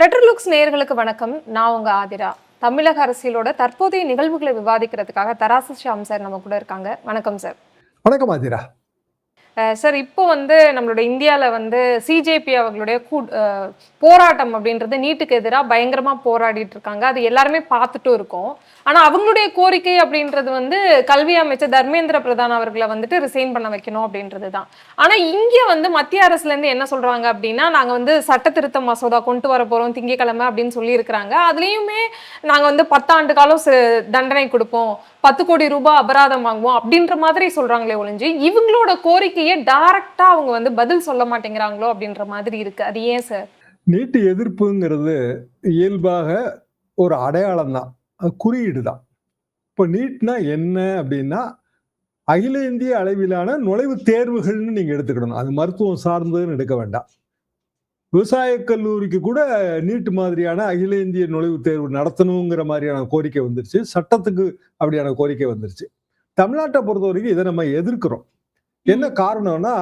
Retro looks நேயர்களுக்கு வணக்கம். நான் உங்க ஆதிரா. தமிழக அரசியலோட தற்போதைய நிகழ்வுகளை விவாதிக்கிறதுக்காக தராசு ஷியாம் சார் நம்ம கூட இருக்காங்க. வணக்கம் சார். வணக்கம் ஆதிரா. சார் இப்போ நம்மளுடைய இந்தியால சிஜேபி அவர்களுடைய போராட்டம் அப்படின்றது நீட்டுக்கு எதிரா பயங்கரமா போராடிட்டு இருக்காங்க. அது எல்லாருமே பார்த்துட்டும் இருக்கோம். ஆனா அவங்களுடைய கோரிக்கை அப்படின்றது கல்வி அமைச்சர் தர்மேந்திர பிரதான் அவர்களை ரிசைன் பண்ண வைக்கணும் அப்படின்றது தான். ஆனா இங்க மத்திய அரசுல இருந்து என்ன சொல்றாங்க அப்படின்னா, நாங்க சட்ட திருத்த மசோதா கொண்டு வர போறோம் திங்கட்கிழமை அப்படின்னு சொல்லி இருக்கிறாங்க. அதுலயுமே நாங்க 10 ஆண்டு காலம் தண்டனை கொடுப்போம், 10 கோடி ரூபாய் அபராதம் வாங்குவோம் அப்படின்ற மாதிரி சொல்றாங்களே ஒழிஞ்சு, இவங்களோட கோரிக்கையை டைரக்டா அவங்க பதில் சொல்ல மாட்டேங்கிறாங்களோ அப்படின்ற மாதிரி இருக்கு. அது ஏன் சார்? நீட்டு எதிர்ப்புங்கிறது இயல்பாக ஒரு அடையாளம் தான், குறியீடு தான். இப்போ நீட்னா என்ன அப்படின்னா, அகில இந்திய அளவிலான நுழைவுத் தேர்வுகள்னு நீங்க எடுத்துக்கிடணும். அது மருத்துவம் சார்ந்ததுன்னு எடுக்க வேண்டாம். விவசாய கல்லூரிக்கு கூட நீட் மாதிரியான அகில இந்திய நுழைவுத் தேர்வு நடத்தணுங்கிற மாதிரியான கோரிக்கை வந்துருச்சு. சட்டத்துக்கு அப்படியான கோரிக்கை வந்துருச்சு. தமிழ்நாட்டை பொறுத்த வரைக்கும் இதை நம்ம எதிர்க்கிறோம். என்ன காரணம்னா,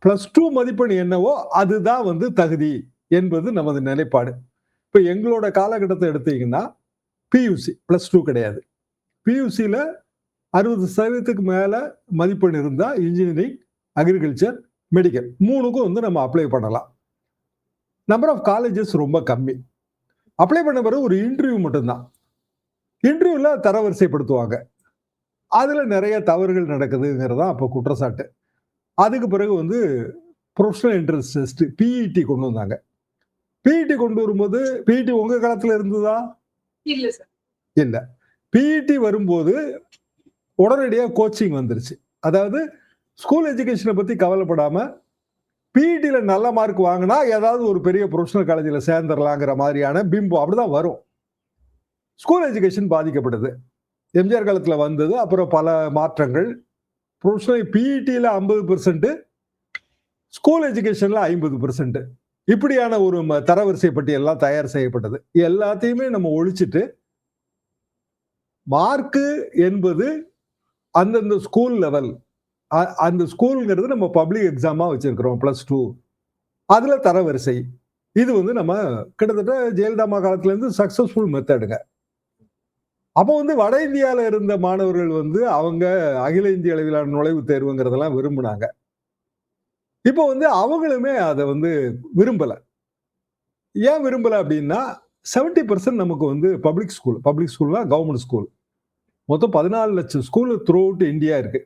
+2 மதிப்பெண் என்னவோ அதுதான் தகுதி என்பது நமது நிலைப்பாடு. இப்ப எங்களோட காலகட்டத்தை எடுத்தீங்கன்னா, பியூசி +2 கிடையாது. பியூசில 60% மேல மதிப்பெண் இருந்தா இன்ஜினியரிங், அக்ரிகல்ச்சர், மெடிக்கல் 3க்கும் நம்ம அப்ளை பண்ணலாம். நம்பர் ஆஃப் காலேஜஸ் ரொம்ப கம்மி. அப்ளை பண்ண பிறகு ஒரு இன்டர்வியூ மட்டும்தான். இன்டர்வியூல தரவரிசைப்படுத்துவாங்க. அதுல நிறைய தவறுகள் நடக்குதுங்கிறதா அப்ப குற்றச்சாட்டு. அதுக்கு பிறகு ப்ரொஃபஷனல் என்ட்ரன்ஸ் டெஸ்ட் பிஇடி கொண்டு வந்தாங்க. பிஇடி கொண்டு வரும்போது, பிஇடி உங்க காலத்துல இருந்ததா? இல்ல சார். இல்ல. பிஇடி வரும்போது உடனடியா கோச்சிங் வந்துருச்சு. அதாவது ஸ்கூல் எஜுகேஷனை பத்தி கவலைப்படாம, பிஇடில நல்ல மார்க் வாங்கினா ஏதாவது ஒரு பெரிய ப்ரொஃபஷனல் காலேஜ்ல சேர்ந்துடலாங்கிற மாதிரியான பிம்பம் அப்படிதான் வரும். ஸ்கூல் எஜுகேஷன் பாதிக்கப்படுது. எம்ஜிஆர் காலத்துல வந்தது. அப்புறம் பல மாற்றங்கள். ப்ரொஃபஷனல் பிஇடில 50%, ஸ்கூல் எஜுகேஷன்ல 50%. இப்படியான ஒரு தரவரிசை பட்டியெல்லாம் தயார் செய்யப்பட்டது. எல்லாத்தையுமே நம்ம ஒழிச்சிட்டு, மார்க்கு என்பது அந்தந்த ஸ்கூல் லெவல், அந்த ஸ்கூல்ங்கிறது நம்ம பப்ளிக் எக்ஸாமா வச்சிருக்கிறோம் +2. அதுல தரவரிசை. இது நம்ம கிட்டத்தட்ட ஜெயலலிதா அம்மா காலத்துல இருந்து சக்சஸ்ஃபுல் மெத்தடுங்க. அப்போ வட இந்தியால இருந்த மாணவர்கள் அவங்க அகில இந்திய அளவிலான நுழைவுத் தேர்வுங்கிறதெல்லாம் விரும்பினாங்க. இப்போ அவங்களுமே அதை விரும்பல. ஏன் விரும்பல அப்படின்னா, 70% நமக்கு பப்ளிக் ஸ்கூல். பப்ளிக் ஸ்கூல்னா கவர்மெண்ட் ஸ்கூல். மொத்தம் 14 லட்சம் ஸ்கூல் த்ரூ அவுட் இந்தியா இருக்கு.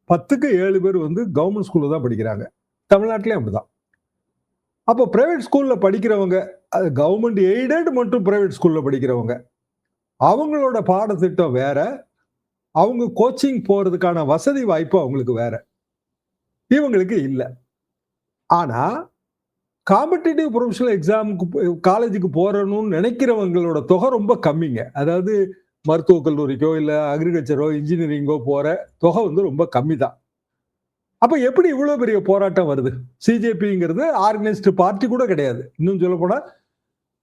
10க்கு 7 பேர் கவர்மெண்ட் ஸ்கூல்ல தான் படிக்கிறாங்க. தமிழ்நாட்டிலயும் அப்படிதான். அப்போ பிரைவேட் ஸ்கூல்ல படிக்கிறவங்க, அது கவர்மெண்ட் எய்டட் மற்றும் பிரைவேட் ஸ்கூல்ல படிக்கிறவங்க, அவங்களோட பாடத்திட்டம் வேற, அவங்க கோச்சிங் போறதுக்கான வசதி வாய்ப்பு அவங்களுக்கு வேற. இவங்களுக்கு இல்ல. ஆனா காம்படிட்டிவ் ப்ரொஃபஷனல் எக்ஸாமுக்கு காலேஜுக்கு போறணும்னு நினைக்கிறவங்களோட தொகை ரொம்ப கம்மிங்க. அதாவது மருத்துவக் கல்லூரிக்கோ இல்ல அக்ரிகல்ச்சரோ இன்ஜினியரிங்கோ போற தொகை ரொம்ப கம்மி தான். அப்ப எப்படி இவ்வளவு பெரிய போராட்டம் வருது? சிஜேபிங்கிறது ஆர்கனைஸ்டு பார்ட்டி கூட கிடையாது. இன்னும் சொல்ல போனா,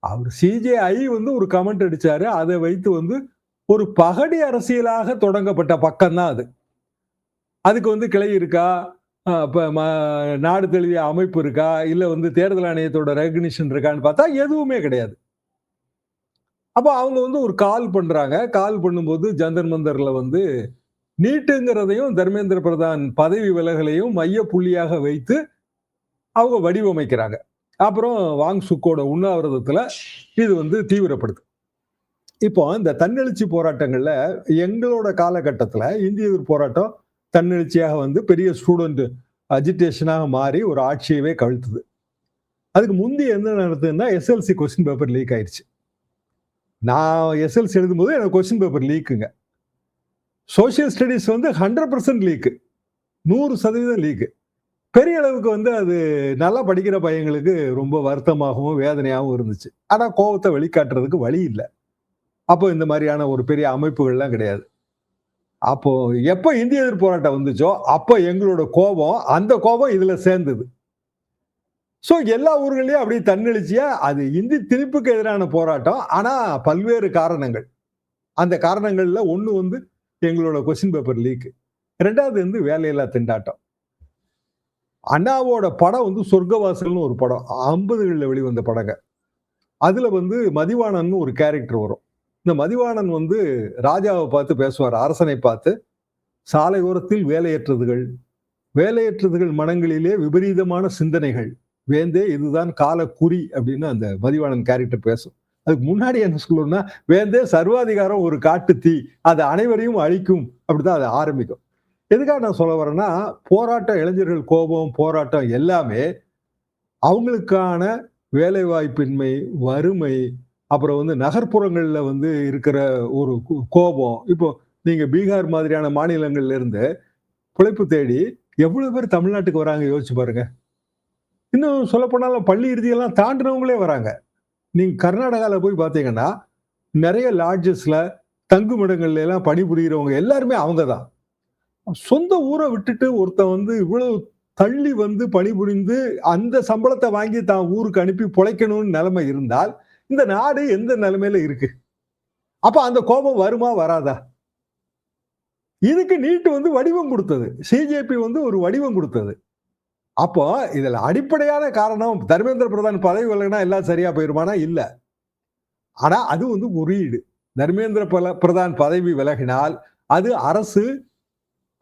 அவர் சிஜேஐ ஒரு கமெண்ட் அடிச்சாரு. அதை வைத்து ஒரு பகடி அரசியலாக தொடங்கப்பட்ட பக்கம் தான் அது. அதுக்கு கிளை இருக்கா, நாடு தழுவிய அமைப்பு இருக்கா, இல்ல தேர்தல் ஆணையத்தோட ரெகக்னிஷன் இருக்கான்னு பார்த்தா எதுவுமே கிடையாது. அப்ப அவங்க ஒரு கால் பண்றாங்க. கால் பண்ணும்போது ஜந்தர் மந்தர்ல நீட்டுங்கிறதையும் தர்மேந்திர பிரதான் பதவி விலகலையும் மைய புள்ளியாக வைத்து அவங்க வடிவமைக்கிறாங்க. அப்புறம் வாங் சுக்கோட உண்ணாவிரதத்துல இது தீவிரப்படுது. இப்போ இந்த தன்னெழுச்சி போராட்டங்கள்ல எங்களோட காலகட்டத்துல இந்திய எதிர்ப்பு போராட்டம் தன்னெழுச்சியாக பெரிய ஸ்டூடெண்ட் அஜிடேஷனாக மாறி ஒரு ஆட்சியவே கவிழ்த்துது. அதுக்கு முந்தி என்ன நடந்ததுன்னா, எஸ்எல்சி கொஸ்டின் பேப்பர் லீக் ஆயிடுச்சு. நான் எஸ்எல்சி எழுதும்போது எனக்கு கொஸ்டின் பேப்பர் லீக்குங்க. Social studies 100% leak, 100% leak. பெரிய அளவுக்கு அது நல்லா படிக்கிற பையங்களுக்கு ரொம்ப வருத்தமாகவும் வேதனையாகவும் இருந்துச்சு. ஆனா கோபத்தை வெளிக்காட்டுறதுக்கு வழி இல்லை. அப்போ இந்த மாதிரியான ஒரு பெரிய அமைப்புகள்லாம் கிடையாது. அப்போ எப்ப இந்திய எதிர்ப்பு போராட்டம் வந்துச்சோ அப்போ எங்களோட கோபம், அந்த கோபம் இதுல சேர்ந்தது. சோ எல்லா ஊர்களையும் அப்படியே தன்னெழுச்சியா அது இந்தி திணிப்புக்கு எதிரான போராட்டம். ஆனா பல்வேறு காரணங்கள். அந்த காரணங்கள்ல ஒண்ணு எங்களோட கொஸ்டின் பேப்பர் லீக், 2வது வேலையில்லா திண்டாட்டம். அண்ணாவோட படம் சொர்க்கவாசல்னு ஒரு படம் 50களில் வெளிவந்த படங்க. அதுல வந்து மதிவாணன் ஒரு கேரக்டர் வரும். இந்த மதிவாணன் வந்து ராஜாவை பார்த்து பேசுவார், அரசனை பார்த்து. சாலையோரத்தில் வேலையற்றதுகள் மனங்களிலே விபரீதமான சிந்தனைகள். வேந்தே இதுதான் கால குறி அப்படின்னு அந்த மதிவாணன் கேரக்டர் பேசும். அதுக்கு முன்னாடி என்ன சொல்லணும்னா, வேந்தே சர்வாதிகாரம் ஒரு காட்டு தீ, அது அனைவரையும் அழிக்கும், அப்படிதான் அது ஆரம்பிக்கும். எதுக்காக நான் சொல்ல வரேன்னா, போராட்டம், இளைஞர்கள் கோபம், போராட்டம் எல்லாமே அவங்களுக்கான வேலை வாய்ப்பின்மை, வறுமை, அப்புறம் வந்து நகர்ப்புறங்கள்ல வந்து இருக்கிற ஒரு கோபம். இப்போ நீங்க பீகார் மாதிரியான மாநிலங்கள்ல இருந்து பிழைப்பு தேடி எவ்வளவு பேர் தமிழ்நாட்டுக்கு வராங்க யோசிச்சு பாருங்க. இன்னும் சொல்ல போனாலும் பள்ளி இறுதியெல்லாம் தாண்டினவங்களே வராங்க. நீங்க கர்நாடகால போய் பாத்தீங்கன்னா நிறைய லாட்ஜஸ்ல தங்குமிடங்கள்ல எல்லாம் பணிபுரிகிறவங்க எல்லாருமே அவங்க தான். சொந்த ஊரை விட்டுட்டு ஒருத்தன் வந்து இவ்வளவு தள்ளி வந்து பணிபுரிந்து அந்த சம்பளத்தை வாங்கி தான் ஊருக்கு அனுப்பி பொழைக்கணும்னு நிலைமை இருந்தால் இந்த நாடு எந்த நிலைமையில இருக்கு? அப்ப அந்த கோபம் வருமா வராதா? இதுக்கு நீட் வந்து வடிவம் கொடுத்தது, சிஜேபி வந்து ஒரு வடிவம் கொடுத்தது. அப்போ இதுல அடிப்படையான காரணம் தர்மேந்திர பிரதான் பதவி விலகினா எல்லாம் சரியா போயிருமானா இல்ல. ஆனா அது வந்து குறியீடு. தர்மேந்திர பிரதான் பதவி விலகினால் அது அரசு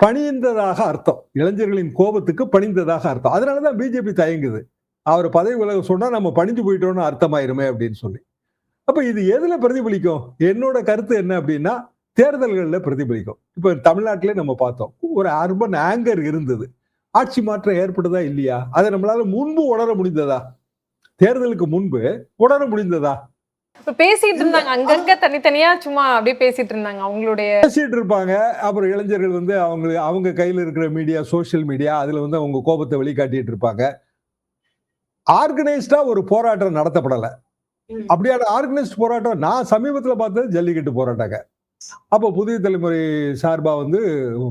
பணிந்ததாக அர்த்தம். இளைஞர்களின் கோபத்துக்கு பணிந்ததாக அர்த்தம். அதனாலதான் பிஜேபி தயங்குது. அவர் பதவி விலக சொன்னா நம்ம பணிஞ்சு போயிட்டோம்னு அர்த்தமாயிருமே அப்படின்னு சொல்லி. அப்ப இது எதுல பிரதிபலிக்கும்? என்னோட கருத்து என்ன அப்படின்னா, தேர்தல்கள்ல பிரதிபலிக்கும். இப்ப தமிழ்நாட்டிலே நம்ம பார்த்தோம், ஒரு அர்பன் ஆங்கர் இருந்தது. ஆட்சி மாற்றம் ஏற்பட்டதா இல்லையா? அதை நம்மளால முன்பு உணர முடிந்ததா? தேர்தலுக்கு முன்பு உணர முடிந்ததா? இப்ப பேசிட்டு இருந்தாங்க, அங்கங்க தனித்தனியா சும்மா அப்படியே பேசிட்டு இருந்தாங்க அவங்களுடைய. பேசிட்டு இருப்பாங்க. அப்புறம் இளைஞர்கள் வந்து அவங்க கையில இருக்கிற மீடியா, சோசியல் மீடியா, அதுல வந்து அவங்க கோபத்தை வெளிக்காட்டிட்டு இருப்பாங்க. ஆர்கனைஸ்டா ஒரு போராட்டம் நடத்தப்படல. அப்படியான ஆர்கனைஸ்ட் போராட்டம் நான் சமீபத்துல பார்த்தது ஜல்லிக்கட்டு போராட்டங்க. அப்போ புதிய தலைமுறை சார்பா வந்து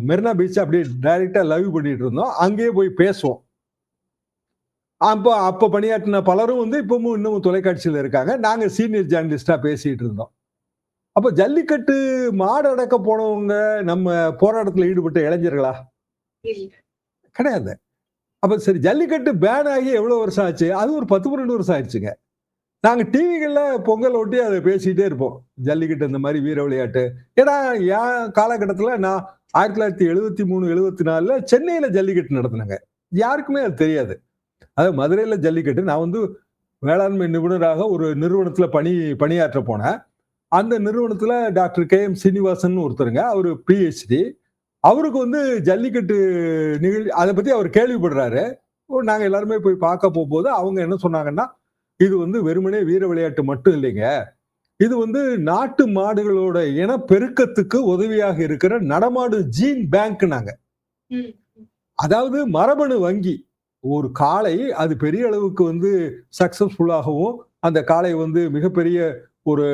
மெரினா பீச் அப்படியே டைரக்டா லைவ் பண்ணிட்டு இருந்தோம். அங்கேயே போய் பேசுவோம். அப்ப பணியாற்றின பலரும் வந்து இப்பவும் இன்னும் தொலைக்காட்சியில இருக்காங்க. நாங்க சீனியர் ஜேர்னலிஸ்டா பேசிட்டு இருந்தோம். அப்ப ஜல்லிக்கட்டு மாடு அடக்க போனவங்க நம்ம போராட்டத்துல ஈடுபட்ட இளைஞர்களா? கிடையாது. அப்ப சரி, ஜல்லிக்கட்டு பேன் ஆகி எவ்வளவு வருஷம் ஆச்சு? அது ஒரு 10, 12 வருஷம் ஆயிடுச்சுங்க. நாங்க டிவிகள்ல பொங்கல் ஒட்டி அதை பேசிட்டே இருப்போம். ஜல்லிக்கட்டு இந்த மாதிரி வீர விளையாட்டு. ஏன்னா என் காலகட்டத்துல நான் 1973, 74 சென்னையில ஜல்லிக்கட்டு நடத்தினேங்க. யாருக்குமே அது தெரியாது. அது மதுரையில ஜல்லிக்கட்டு. நான் வந்து வேளாண்மை நிபுணராக ஒரு நிறுவனத்துல பணியாற்ற போனேன். அந்த நிறுவனத்துல டாக்டர் KM சீனிவாசன் ஒருத்தருங்க. அவரு PhD. அவருக்கு வந்து ஜல்லிக்கட்டு அதை பத்தி அவர் கேள்விப்படுறாரு. நாங்க எல்லாருமே போய் பார்க்க போகும்போது அவங்க என்ன சொன்னாங்கன்னா, இது வந்து வெறுமனே வீர விளையாட்டு மட்டும் இல்லைங்க, இது வந்து நாட்டு மாடுகளோட இனப்பெருக்கத்துக்கு உதவியாக இருக்கிற நடமாடு ஜீன் பேங்க்னாங்க. அதாவது மரபணு வங்கி. ஒரு காளை அது பெரிய அளவுக்கு வந்து சக்சஸ்ஃபுல்லாகவும் அந்த காளை வந்து மிகப்பெரிய ஒரு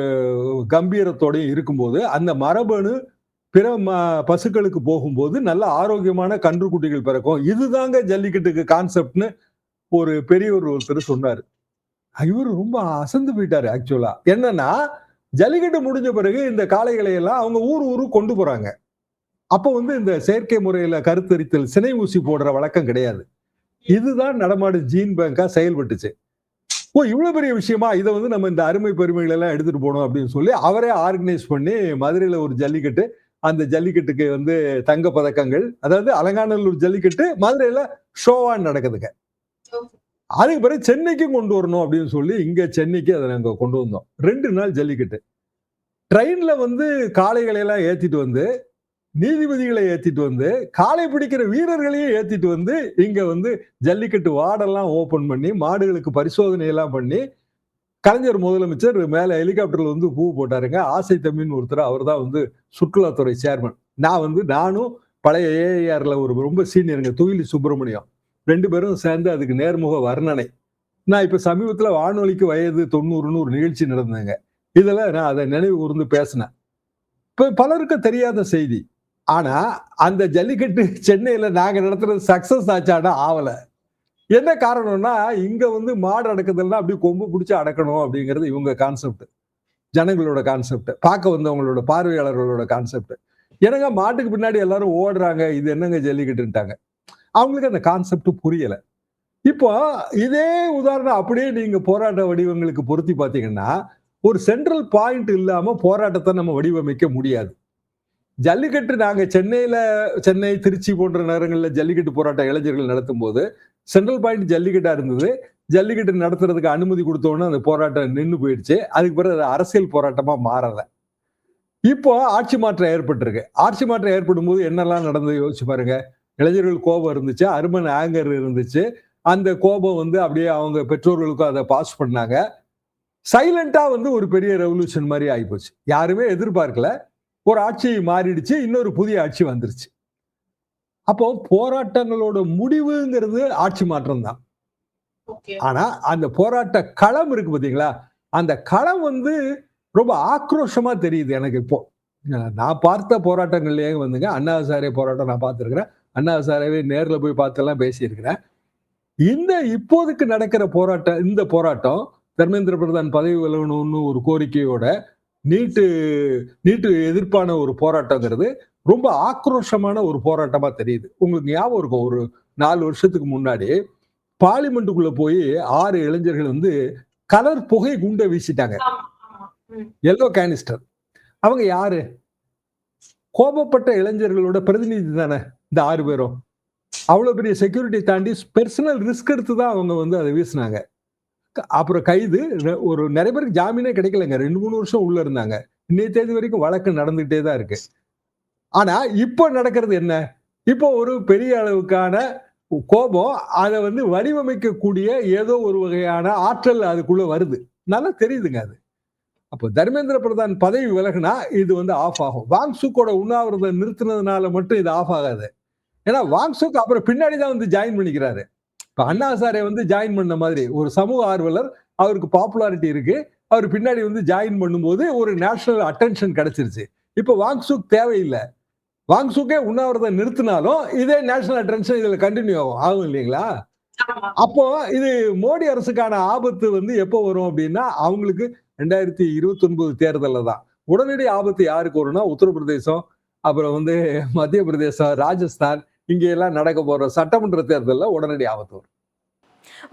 கம்பீரத்தோடையும் இருக்கும்போது அந்த மரபணு பிற பசுக்களுக்கு போகும்போது நல்ல ஆரோக்கியமான கன்றுக்குட்டிகள் பிறக்கும். இதுதாங்க ஜல்லிக்கட்டுக்கு கான்செப்ட்னு ஒரு பெரியவர் ஒருத்தர் சொன்னாரு. இவரு ரொம்ப அசந்து போயிட்டாரு. ஆக்சுவலா என்னன்னா, ஜல்லிக்கட்டு முடிஞ்ச பிறகு இந்த காளைகளை எல்லாம் அவங்க ஊருக்கு கொண்டு போறாங்க. அப்ப வந்து இந்த செயற்கை முறையில கருத்தரித்தல், சினை ஊசி போடுற வழக்கம் கிடையாது. இதுதான் நடமாடு ஜீன் பேங்கா செயல்பட்டுச்சு. இவ்வளவு பெரிய விஷயமா? இதை வந்து நம்ம இந்த அருமை பெருமைகள் எல்லாம் எடுத்துட்டு போனோம் அப்படின்னு சொல்லி அவரே ஆர்கனைஸ் பண்ணி மதுரையில ஒரு ஜல்லிக்கட்டு. அந்த ஜல்லிக்கட்டுக்கு வந்து தங்க பதக்கங்கள், அதாவது அலங்காநல்லூர் ஜல்லிக்கட்டு மதுரையில ஷோவா நடக்குதுங்க. அதுக்கு பிறகு சென்னைக்கும் கொண்டு வரணும் அப்படின்னு சொல்லி இங்க சென்னைக்கு அதை நாங்க கொண்டு வந்தோம். 2 நாள் ஜல்லிக்கட்டு. ட்ரெயின்ல வந்து காளைகளை எல்லாம் ஏத்திட்டு வந்து, நீதிபதிகளை ஏத்திட்டு வந்து, காளை பிடிக்கிற வீரர்களையும் ஏத்திட்டு வந்து இங்க வந்து ஜல்லிக்கட்டு வார்டெல்லாம் ஓபன் பண்ணி மாடுகளுக்கு பரிசோதனை எல்லாம் பண்ணி, கலைஞர் முதலமைச்சர் மேல ஹெலிகாப்டர்ல வந்து பூ போட்டாருங்க. ஆசை தம்பின்னு ஒருத்தர், அவர் தான் வந்து சுற்றுலாத்துறை சேர்மன். நானும் பழைய AIRல ஒரு ரொம்ப சீனியருங்க, துயிலி சுப்பிரமணியம், 2 பேரும் சேர்ந்து அதுக்கு நேர்முக வர்ணனை. நான் இப்ப சமீபத்துல வானொலிக்கு வயது 90ன்னு ஒரு நிகழ்ச்சி நடந்ததுங்க. இதெல்லாம் நான் அதை நினைவு கூர்ந்து பேசினேன். இப்ப பலருக்கு தெரியாத செய்தி. ஆனா அந்த ஜல்லிக்கட்டு சென்னையில நாங்க நடத்துறது சக்சஸ் ஆச்சானா ஆவல. என்ன காரணம்னா, இங்க வந்து மாடு அடக்குதல்னா அப்படி கொம்பு பிடிச்சு அடக்கணும் அப்படிங்கிறது இவங்க கான்செப்ட், ஜனங்களோட கான்செப்ட், பார்க்க வந்தவங்களோட பார்வையாளர்களோட கான்செப்ட். என்னங்க மாட்டுக்கு பின்னாடி எல்லாரும் ஓடுறாங்க, இது என்னங்க ஜல்லிக்கட்டுன்ட்டாங்க. அவங்களுக்கு அந்த கான்செப்ட் புரியல. இப்போ இதே உதாரணம் அப்படியே நீங்க போராட்ட வடிவங்களுக்கு பொருத்தி பார்த்தீங்கன்னா, ஒரு சென்ட்ரல் பாயிண்ட் இல்லாம போராட்டத்தை நம்ம வடிவமைக்க முடியாது. ஜல்லிக்கட்டு நாங்க சென்னை, திருச்சி போன்ற நகரங்கள்ல ஜல்லிக்கட்டு போராட்ட இளைஞர்கள் நடத்தும்போது, சென்ட்ரல் பாயிண்ட் ஜல்லிக்கட்டா இருந்தது. ஜல்லிக்கட்டு நடத்துறதுக்கு அனுமதி குடுத்த உடனே அந்த போராட்டம் நின்னு போயிடுச்சு. அதுக்கு பிறகு அது அரசியல் போராட்டமா மாறல. இப்போ ஆட்சி மாற்றம் ஏற்பட்டிருக்கு. ஆட்சி மாற்றம் ஏற்படும்போது என்னெல்லாம் நடந்தது யோசிச்சு பாருங்க. இளைஞர்கள் கோபம் இருந்துச்சு. அர்பன் ஆங்கர் இருந்துச்சு. அந்த கோபம் வந்து அப்படியே அவங்க பெற்றோர்களுக்கும் அத பாஸ் பண்ணாங்க. சைலன்ட்டா வந்து ஒரு பெரிய ரெவல்யூஷன் மாரி ஆயிப்போச்சு. யாருமே எதிர்பார்க்கல. ஒரு ஆட்சி மாறிடுச்சு. இன்னொரு புதிய ஆட்சி வந்துருச்சு. அப்போ போராட்டங்களோட முடிவுங்கிறது ஆட்சி மாற்றம் தான். ஓகே. ஆனா, அந்த போராட்ட களம் இருக்கு பார்த்தீங்களா? அந்த களம் வந்து ரொம்ப ஆக்ரோஷமா தெரியுது எனக்கு இப்போ. நான் பார்த்த போராட்டங்கள்லயே வந்துங்க, அண்ணா ஹசாரே போராட்டம் நான் பார்த்திருக்கிறேன். அண்ணா ஹசாரேவை நேர்ல போய் பார்த்தெல்லாம் பேசியிருக்கிறேன். இப்போதைக்கு நடக்கிற இந்த போராட்டம் தர்மேந்திர பிரதான் பதவி விலகணும்னு ஒரு கோரிக்கையோட நீட்டு நீட்டு எதிர்ப்பான ஒரு போராட்டங்கிறது ரொம்ப ஆக்ரோஷமான ஒரு போராட்டமா தெரியுது. உங்களுக்கு ஞாபகம் இருக்கும் ஒரு 4 வருஷத்துக்கு முன்னாடி பார்லிமெண்ட்டுக்குள்ள போய் 6 இளைஞர்கள் வந்து கலர் புகை குண்ட வீசிட்டாங்க. ஆமா, ஆமா. ம். Yellow canister. அவங்க யாரு? கோபப்பட்ட இளைஞர்களோட பிரதிநிதி தானே இந்த 6 பேரும். அவ்வளவு பெரிய செக்யூரிட்டி தாண்டி பெர்சனல் ரிஸ்க் எடுத்து தான் அவங்க வந்து அதை வீசினாங்க. அப்புறம் கைது ஒரு நிறைய பேருக்கு ஜாமீனே கிடைக்கலங்க. 2, 3 வருஷம் உள்ள இருந்தாங்க. இன்னைய தேதி வரைக்கும் வழக்கு நடந்துகிட்டே தான் இருக்கு. ஆனா இப்போ நடக்கிறது என்ன? இப்போ ஒரு பெரிய அளவுக்கான கோபம் அதை வந்து வடிவமைக்கக்கூடிய ஏதோ ஒரு வகையான ஆற்றல் அதுக்குள்ள வருது. நல்லா தெரியுதுங்க அது. அப்போ தர்மேந்திர பிரதான் பதவி விலகுனா இது வந்து ஆஃப் ஆகும். வாங்சுக்கோட உண்ணாவிரதம் நிறுத்தினதுனால மட்டும் இது ஆஃப் ஆகாது. ஏன்னா வாங்சுக் அப்புறம் பின்னாடி தான் வந்து ஜாயின் பண்ணிக்கிறாரு. இப்ப அண்ணா ஹசாரே வந்து ஜாயின் பண்ண மாதிரி ஒரு சமூக ஆர்வலர், அவருக்கு பாப்புலாரிட்டி இருக்கு. அவர் பின்னாடி வந்து ஜாயின் பண்ணும்போது ஒரு நேஷனல் அட்டென்ஷன் கிடைச்சிருச்சு. இப்ப வாங்சுக் தேவையில்லை. வாங்சுக்கே உண்ணாவிரதம் நிறுத்தினாலும் இதே நேஷனல் அட்டென்ஷன் இதுல கண்டினியூ ஆகும் இல்லைங்களா? ஆமா. அப்போ இது மோடி அரசுக்கான ஆபத்து வந்து எப்போ வரும் அப்படின்னா அவங்களுக்கு 2029 தேர்தல்ல தான். உடனடி ஆபத்து யாருக்கு வரும்னா உத்தரப்பிரதேசம், அப்புறம் வந்து மத்திய பிரதேசம், ராஜஸ்தான் இங்க எல்லாம் நடக்க போற சட்டமன்ற தேர்தல்ல உடனடி ஆபத்து வரும்.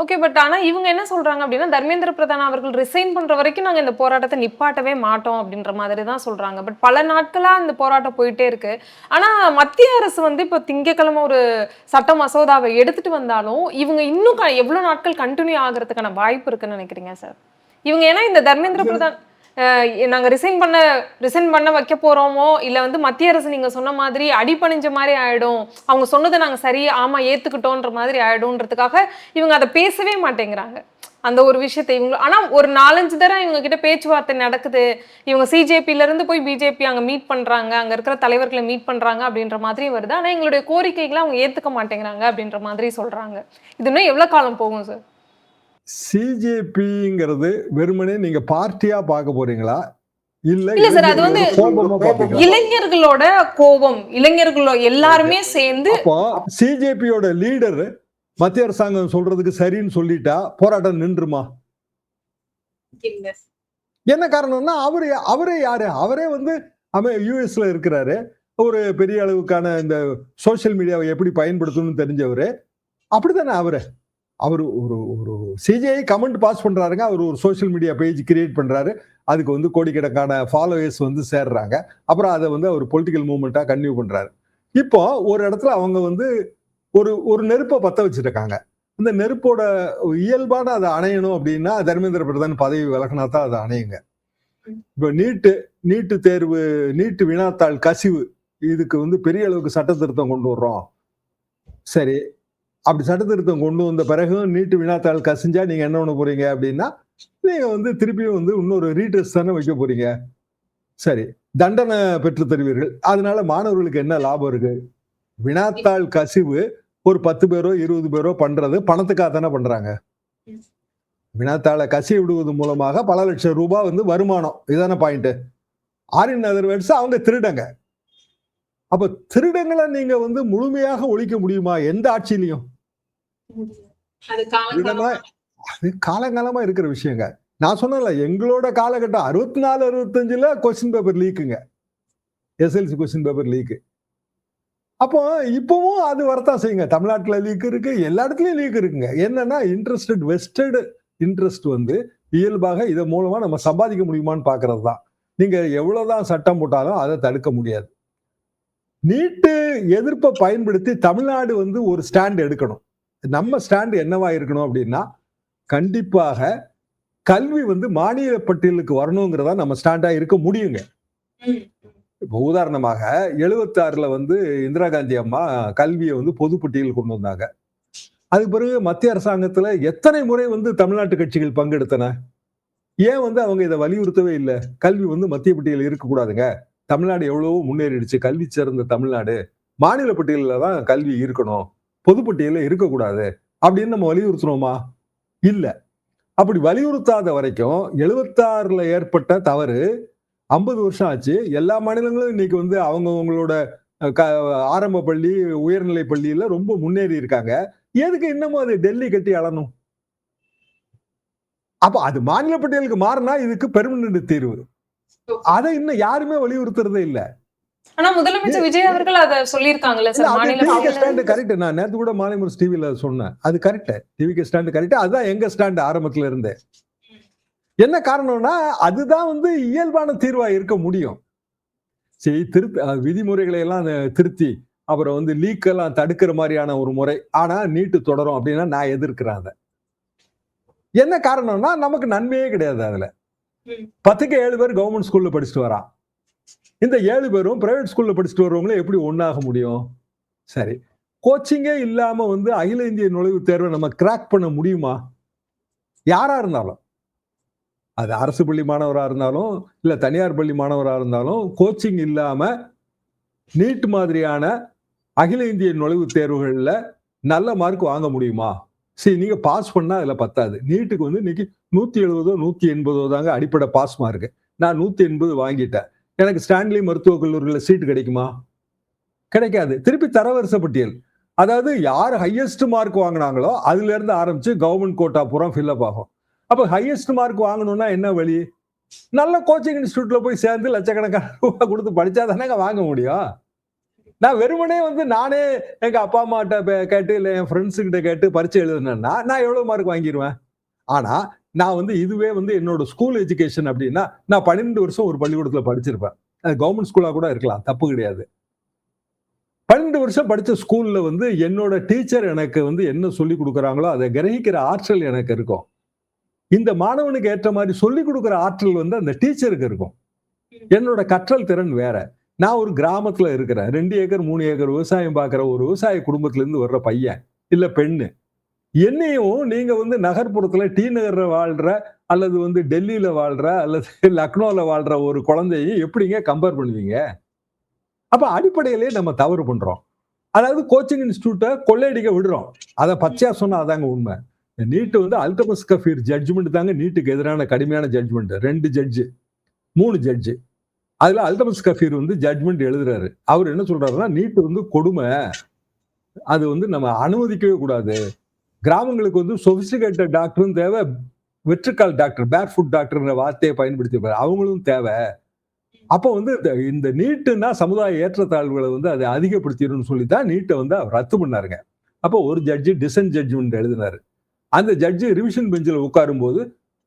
ஓகே. பட் ஆனா இவங்க என்ன சொல்றாங்க அப்படின்னா, தர்மேந்திர பிரதான் அவர்கள் ரிசைன் பண்ற வரைக்கும் நாங்க இந்த போராட்டத்தை நிப்பாட்டவே மாட்டோம் அப்படின்ற மாதிரி தான் சொல்றாங்க. பட் பல நாட்களா இந்த போராட்டம் போயிட்டே இருக்கு. ஆனா மத்திய அரசு வந்து இப்போ திங்கட்கிழமை ஒரு சட்ட மசோதாவை எடுத்துட்டு வந்தாலும், இவங்க இன்னும் எவ்வளவு நாட்கள் கண்டினியூ ஆகுறதுக்கான வாய்ப்பு இருக்குன்னு நினைக்கிறீங்க சார்? இவங்க ஏன்னா இந்த தர்மேந்திர பிரதான் நாங்க ரிசைன் பண்ண வைக்க போறோமோ, இல்ல வந்து மத்திய அரசு நீங்க சொன்ன மாதிரி அடிபணிஞ்ச மாதிரி ஆயிடும். அவங்க சொன்னதை நாங்க சரி ஆமா ஏத்துக்கிட்டோன்ற மாதிரி ஆயிடும்ன்றதுக்காக இவங்க அதை பேசவே மாட்டேங்கிறாங்க. அந்த ஒரு விஷயத்தை இவங்க ஆனா ஒரு 4, 5 தடவை இவங்க கிட்ட பேச்சுவார்த்தை நடக்குது. இவங்க சிஜேபில இருந்து போய் பிஜேபி அங்க மீட் பண்றாங்க. அங்க இருக்கிற தலைவர்களை மீட் பண்றாங்க அப்படின்ற மாதிரி வருது. ஆனா எங்களுடைய கோரிக்கைகளை அவங்க ஏத்துக்க மாட்டேங்கிறாங்க அப்படின்ற மாதிரி சொல்றாங்க. இது இன்னும் எவ்வளவு காலம் போகும் சார்? சிஜேபிங்கிறது வெறுமனே நீங்க பார்ட்டியா பார்க்க போறீங்களா? இல்ல இல்ல சார், அது வந்து கோபமா பார்ப்பீங்களா? இளைஞர்களோட கோபம், இளைஞர்களோ எல்லாருமே சேர்ந்து அப்போ சிஜேபியோட லீடர் மத்திய அரசாங்கம் சொல்றதுக்கு சரின்னு சொல்லிட்டா போராட்டம் நின்றுமா? இல்ல. என்ன காரணம்னா அவரே யாரு? அவரே வந்து யுஎஸ்ல இருக்கிறாரு. ஒரு பெரிய அளவுக்கான இந்த சோசியல் மீடியாவை எப்படி பயன்படுத்தணும்னு தெரிஞ்சவரு. அப்படித்தானே அவரு ஒரு ஒரு சிஜிஐ கமெண்ட் பாஸ் பண்றாருங்க. அவர் ஒரு சோசியல் மீடியா பேஜ் கிரியேட் பண்றாரு. அதுக்கு வந்து கோடிக்கணக்கான ஃபாலோவர்ஸ் வந்து சேர்றாங்க. அப்புறம் அதை வந்து அவர் பொலிட்டிக்கல் மூவ்மெண்ட்டா கன்டினியூ பண்றாரு. இப்போ ஒரு இடத்துல அவங்க வந்து ஒரு நெருப்பை பத்த வச்சிருக்காங்க. அந்த நெருப்போட இயல்பான அதை அணையணும் அப்படின்னா தர்மேந்திர பிரதான் பதவி விலகினா தான் அதை அணையுங்க. இப்போ நீட்டு தேர்வு, நீட்டு வினாத்தாள் கசிவு, இதுக்கு வந்து பெரிய அளவுக்கு சட்ட திருத்தம் கொண்டு வர்றோம். சரி, அப்படி சட்ட திருத்தம் கொண்டு வந்த பிறகு நீட்டு வினாத்தாள் கசிஞ்சா நீங்க என்ன பண்ண போறீங்க அப்படின்னா, நீங்க வந்து திருப்பியும் வந்து இன்னொரு ரீடெஸ்ட் தானே வைக்க போறீங்க. சரி, தண்டனை பெற்று தருவீர்கள். அதனால மாணவர்களுக்கு என்ன லாபம் இருக்கு? வினாத்தாள் கசிவு ஒரு 10 பேரோ 20 பேரோ பண்றது பணத்துக்காக தானே பண்றாங்க. வினாத்தாளை கசிய விடுவது மூலமாக பல லட்சம் ரூபாய் வந்து வருமானம். இதுதானே பாயிண்ட். ஆரின் அதர் வேர்ட்ஸ் அவங்க திருடங்க. அப்ப திருடங்களை நீங்க வந்து முழுமையாக ஒழிக்க முடியுமா எந்த ஆட்சியிலையும்? அது அது காலங்காலமா இருக்கிற விஷயங்க. நான் சொன்னல எங்களோட காலகட்டம் 64, 65ல கொஸ்டின் பேப்பர் லீக்குங்க. SLC question paper leak. அப்போ இப்பவும் அது வரத்தான் செய்யுங்க. தமிழ்நாட்டுல லீக் இருக்கு, எல்லா இடத்துலயும் லீக் இருக்குங்க. என்னன்னா வெஸ்டட் இன்ட்ரெஸ்ட் வந்து இயல்பாக இதன் மூலமா நம்ம சம்பாதிக்க முடியுமான்னு பாக்குறது தான். நீங்க எவ்வளவுதான் சட்டம் போட்டாலும் அதை தடுக்க முடியாது. நீட்டு எதிர்ப்பை பயன்படுத்தி தமிழ்நாடு வந்து ஒரு ஸ்டாண்ட் எடுக்கணும். நம்ம ஸ்டாண்ட் என்னவா இருக்கணும் அப்படின்னா, கண்டிப்பாக கல்வி வந்து மாநில பட்டியலுக்கு வரணுங்கிறதா நம்ம ஸ்டாண்டா இருக்க முடியுங்க. இப்போ உதாரணமாக 76ல வந்து இந்திரா காந்தி அம்மா கல்வியை வந்து பொது பட்டியல் கொண்டு வந்தாங்க. அதுக்கு பிறகு மத்திய அரசாங்கத்துல எத்தனை முறை வந்து தமிழ்நாட்டு கட்சிகள் பங்கெடுத்தன? ஏன் வந்து அவங்க இதை வலியுறுத்தவே இல்லை? கல்வி வந்து மத்திய பட்டியல் இருக்கக்கூடாதுங்க, தமிழ்நாடு எவ்வளவோ முன்னேறிடுச்சு, கல்வி சிறந்த தமிழ்நாடு, மாநில பட்டியலில் தான் கல்வி இருக்கணும், பொது பட்டியலில் இருக்கக்கூடாது அப்படின்னு நம்ம வலியுறுத்துறோமா? இல்ல. அப்படி வலியுறுத்தாத வரைக்கும் 76ல ஏற்பட்ட தவறு 50 வருஷம் ஆச்சு. எல்லா மாநிலங்களும் இன்னைக்கு வந்து அவங்களோட ஆரம்ப பள்ளி, உயர்நிலை பள்ளியில ரொம்ப முன்னேறி இருக்காங்க. எதுக்கு இன்னமும் அது டெல்லி கட்டி அளணும்? அப்ப அது மாநில பட்டியலுக்கு மாறினா இதுக்கு பெர்மனன்ட் தீர்வு. அதை இன்னும் யாருமே வலியுறுத்துறதே இல்ல. ஆனா முதலமைச்சர் விஜய் அவர்கள் அதை சொல்லியிருக்காங்கல்ல சார், மாநில ஸ்டாண்ட் கரெக்ட். நான் நேத்து கூட மாலைமுரசு டிவில சொன்னேன். அது கரெக்ட். டிவிக்கு ஸ்டாண்ட் கரெக்ட். அதுதான் எங்க ஸ்டாண்ட் ஆரம்பத்துல இருந்தே. என்ன காரணம்னா அதுதான் வந்து இயல்பான தீர்வா இருக்க முடியும். சரி, விதிமுறைகளை எல்லாம் திருத்தி அப்புறம் வந்து லீக் எல்லாம் தடுக்கிற மாதிரியான ஒரு முறை. ஆனா நீட்டு தொடரும் அப்படின்னா நான் எதிர்க்கிறேன் அதை. என்ன காரணம்னா நமக்கு நன்மையே கிடையாது. அதுல 10க்கு 7 பேர் கவர்மெண்ட் ஸ்கூல்ல படிச்சுட்டு வரான். இந்த 7 பேரும் பிரைவேட் ஸ்கூல்ல படிச்சுட்டு வரவங்களும் எப்படி ஒன்னாக முடியும்? சரி, கோச்சிங்கே இல்லாம வந்து அகில இந்திய நுழைவுத் தேர்வை நம்ம கிராக் பண்ண முடியுமா? யாரா இருந்தாலும், அது அரசு பள்ளி மாணவராக இருந்தாலும் இல்ல தனியார் பள்ளி மாணவராக இருந்தாலும், கோச்சிங் இல்லாம நீட் மாதிரியான அகில இந்திய நுழைவுத் தேர்வுகள்ல நல்ல மார்க் வாங்க முடியுமா? சரி, நீங்க பாஸ் பண்ணா அதுல பத்தாது. நீட்டுக்கு வந்து இன்னைக்கு 170 180 தாங்க அடிப்படை பாஸ் மார்க். நான் 180 வாங்கிட்டேன். எனக்கு ஸ்டான்லி மருத்துவக் கல்லூரியில் சீட் கிடைக்குமா? கிடைக்காது. திருப்பி தரவரிசை பட்டியல், அதாவது யார் ஹையஸ்ட் மார்க் வாங்கினாங்களோ அதுல இருந்து ஆரம்பிச்சு கவர்மெண்ட் கோட்டா பூரா ஃபில்அப் ஆகும். அப்ப ஹையஸ்ட் மார்க் வாங்கணும்னா என்ன வழி? நல்ல கோச்சிங் இன்ஸ்டியூட்ல போய் சேர்ந்து லட்சக்கணக்கான ரூபாய் கொடுத்து படிச்சா தானே வாங்க முடியும். நான் வெறுமனே வந்து நானே எங்க அப்பா அம்மாட்ட கேட்டு இல்ல என் ஃப்ரெண்ட்ஸ் கிட்ட கேட்டு பரீட்சை எழுதுனேன்னா நான் எவ்வளவு மார்க் வாங்கிடுவேன்? ஆனா நான் வந்து இதுவே வந்து என்னோட ஸ்கூல் எஜுகேஷன் அப்படின்னா நான் 12 வருஷம் ஒரு பள்ளிக்கூடத்துல படிச்சிருப்பேன். அது கவர்மெண்ட் ஸ்கூலா கூட இருக்கலாம், தப்பு கிடையாது. 12 வருஷம் படிச்ச ஸ்கூல்ல வந்து என்னோட டீச்சர் எனக்கு வந்து என்ன சொல்லி கொடுக்குறாங்களோ அதை கிரகிக்கிற ஆற்றல் எனக்கு இருக்கும். இந்த மாணவனுக்கு ஏற்ற மாதிரி சொல்லி கொடுக்குற ஆற்றல் வந்து அந்த டீச்சருக்கு இருக்கும். என்னோட கற்றல் திறன் வேற. நான் ஒரு கிராமத்துல இருக்கிறேன். 2 ஏக்கர் 3 ஏக்கர் விவசாயம் பார்க்கிற ஒரு விவசாய குடும்பத்துல இருந்து வர்ற பையன் இல்ல பெண்ணு. என்னையும் நீங்க வந்து நகர்ப்புறத்துல டி நகர்ல வாழ்ற அல்லது வந்து டெல்லியில வாழ்ற அல்லது லக்னோல வாழ்ற ஒரு குழந்தையும் எப்படிங்க கம்பேர் பண்ணுவீங்க? அப்ப அடிப்படையிலேயே நம்ம தவறு பண்றோம். அதாவது கோச்சிங் இன்ஸ்டியூட்டை கொள்ளையடிக்க விடுறோம். அதை பச்சையா சொன்னா அதாங்க உண்மை. நீட் வந்து அல்தமஸ் கஃபீர் ஜட்ஜ்மெண்ட் தாங்க நீட்டுக்கு எதிரான கடுமையான ஜட்ஜ்மெண்ட். 2 judge 3 judge. அதுல அல்தமஸ் கஃபீர் வந்து ஜட்ஜ்மெண்ட் எழுதுறாரு. அவர் என்ன சொல்றாருன்னா நீட் வந்து கொடுமை, அது வந்து நம்ம அனுமதிக்கவே கூடாது. கிராமங்களுக்கு வந்து சொபிஸ்டிகேட்டட் டாக்டரும் தேவை, வெற்றுக்கால் டாக்டர் பேர்ஃபுட் டாக்டர்ங்கிற வார்த்தையை பயன்படுத்தி அவங்களும் தேவை. அப்போ வந்து இந்த நீட்டுன்னா சமுதாய ஏற்றத்தாழ்வுகளை வந்து அதை அதிகப்படுத்திடும் சொல்லித்தான் நீட்டை வந்து அவர் ரத்து பண்ணாருங்க. அப்போ ஒரு ஜட்ஜி டிசன்ட் ஜட்ஜ்மெண்ட் எழுதினாரு. அந்த ஜட்ஜி ரிவிஷன் பெஞ்சில் உட்காரும் போது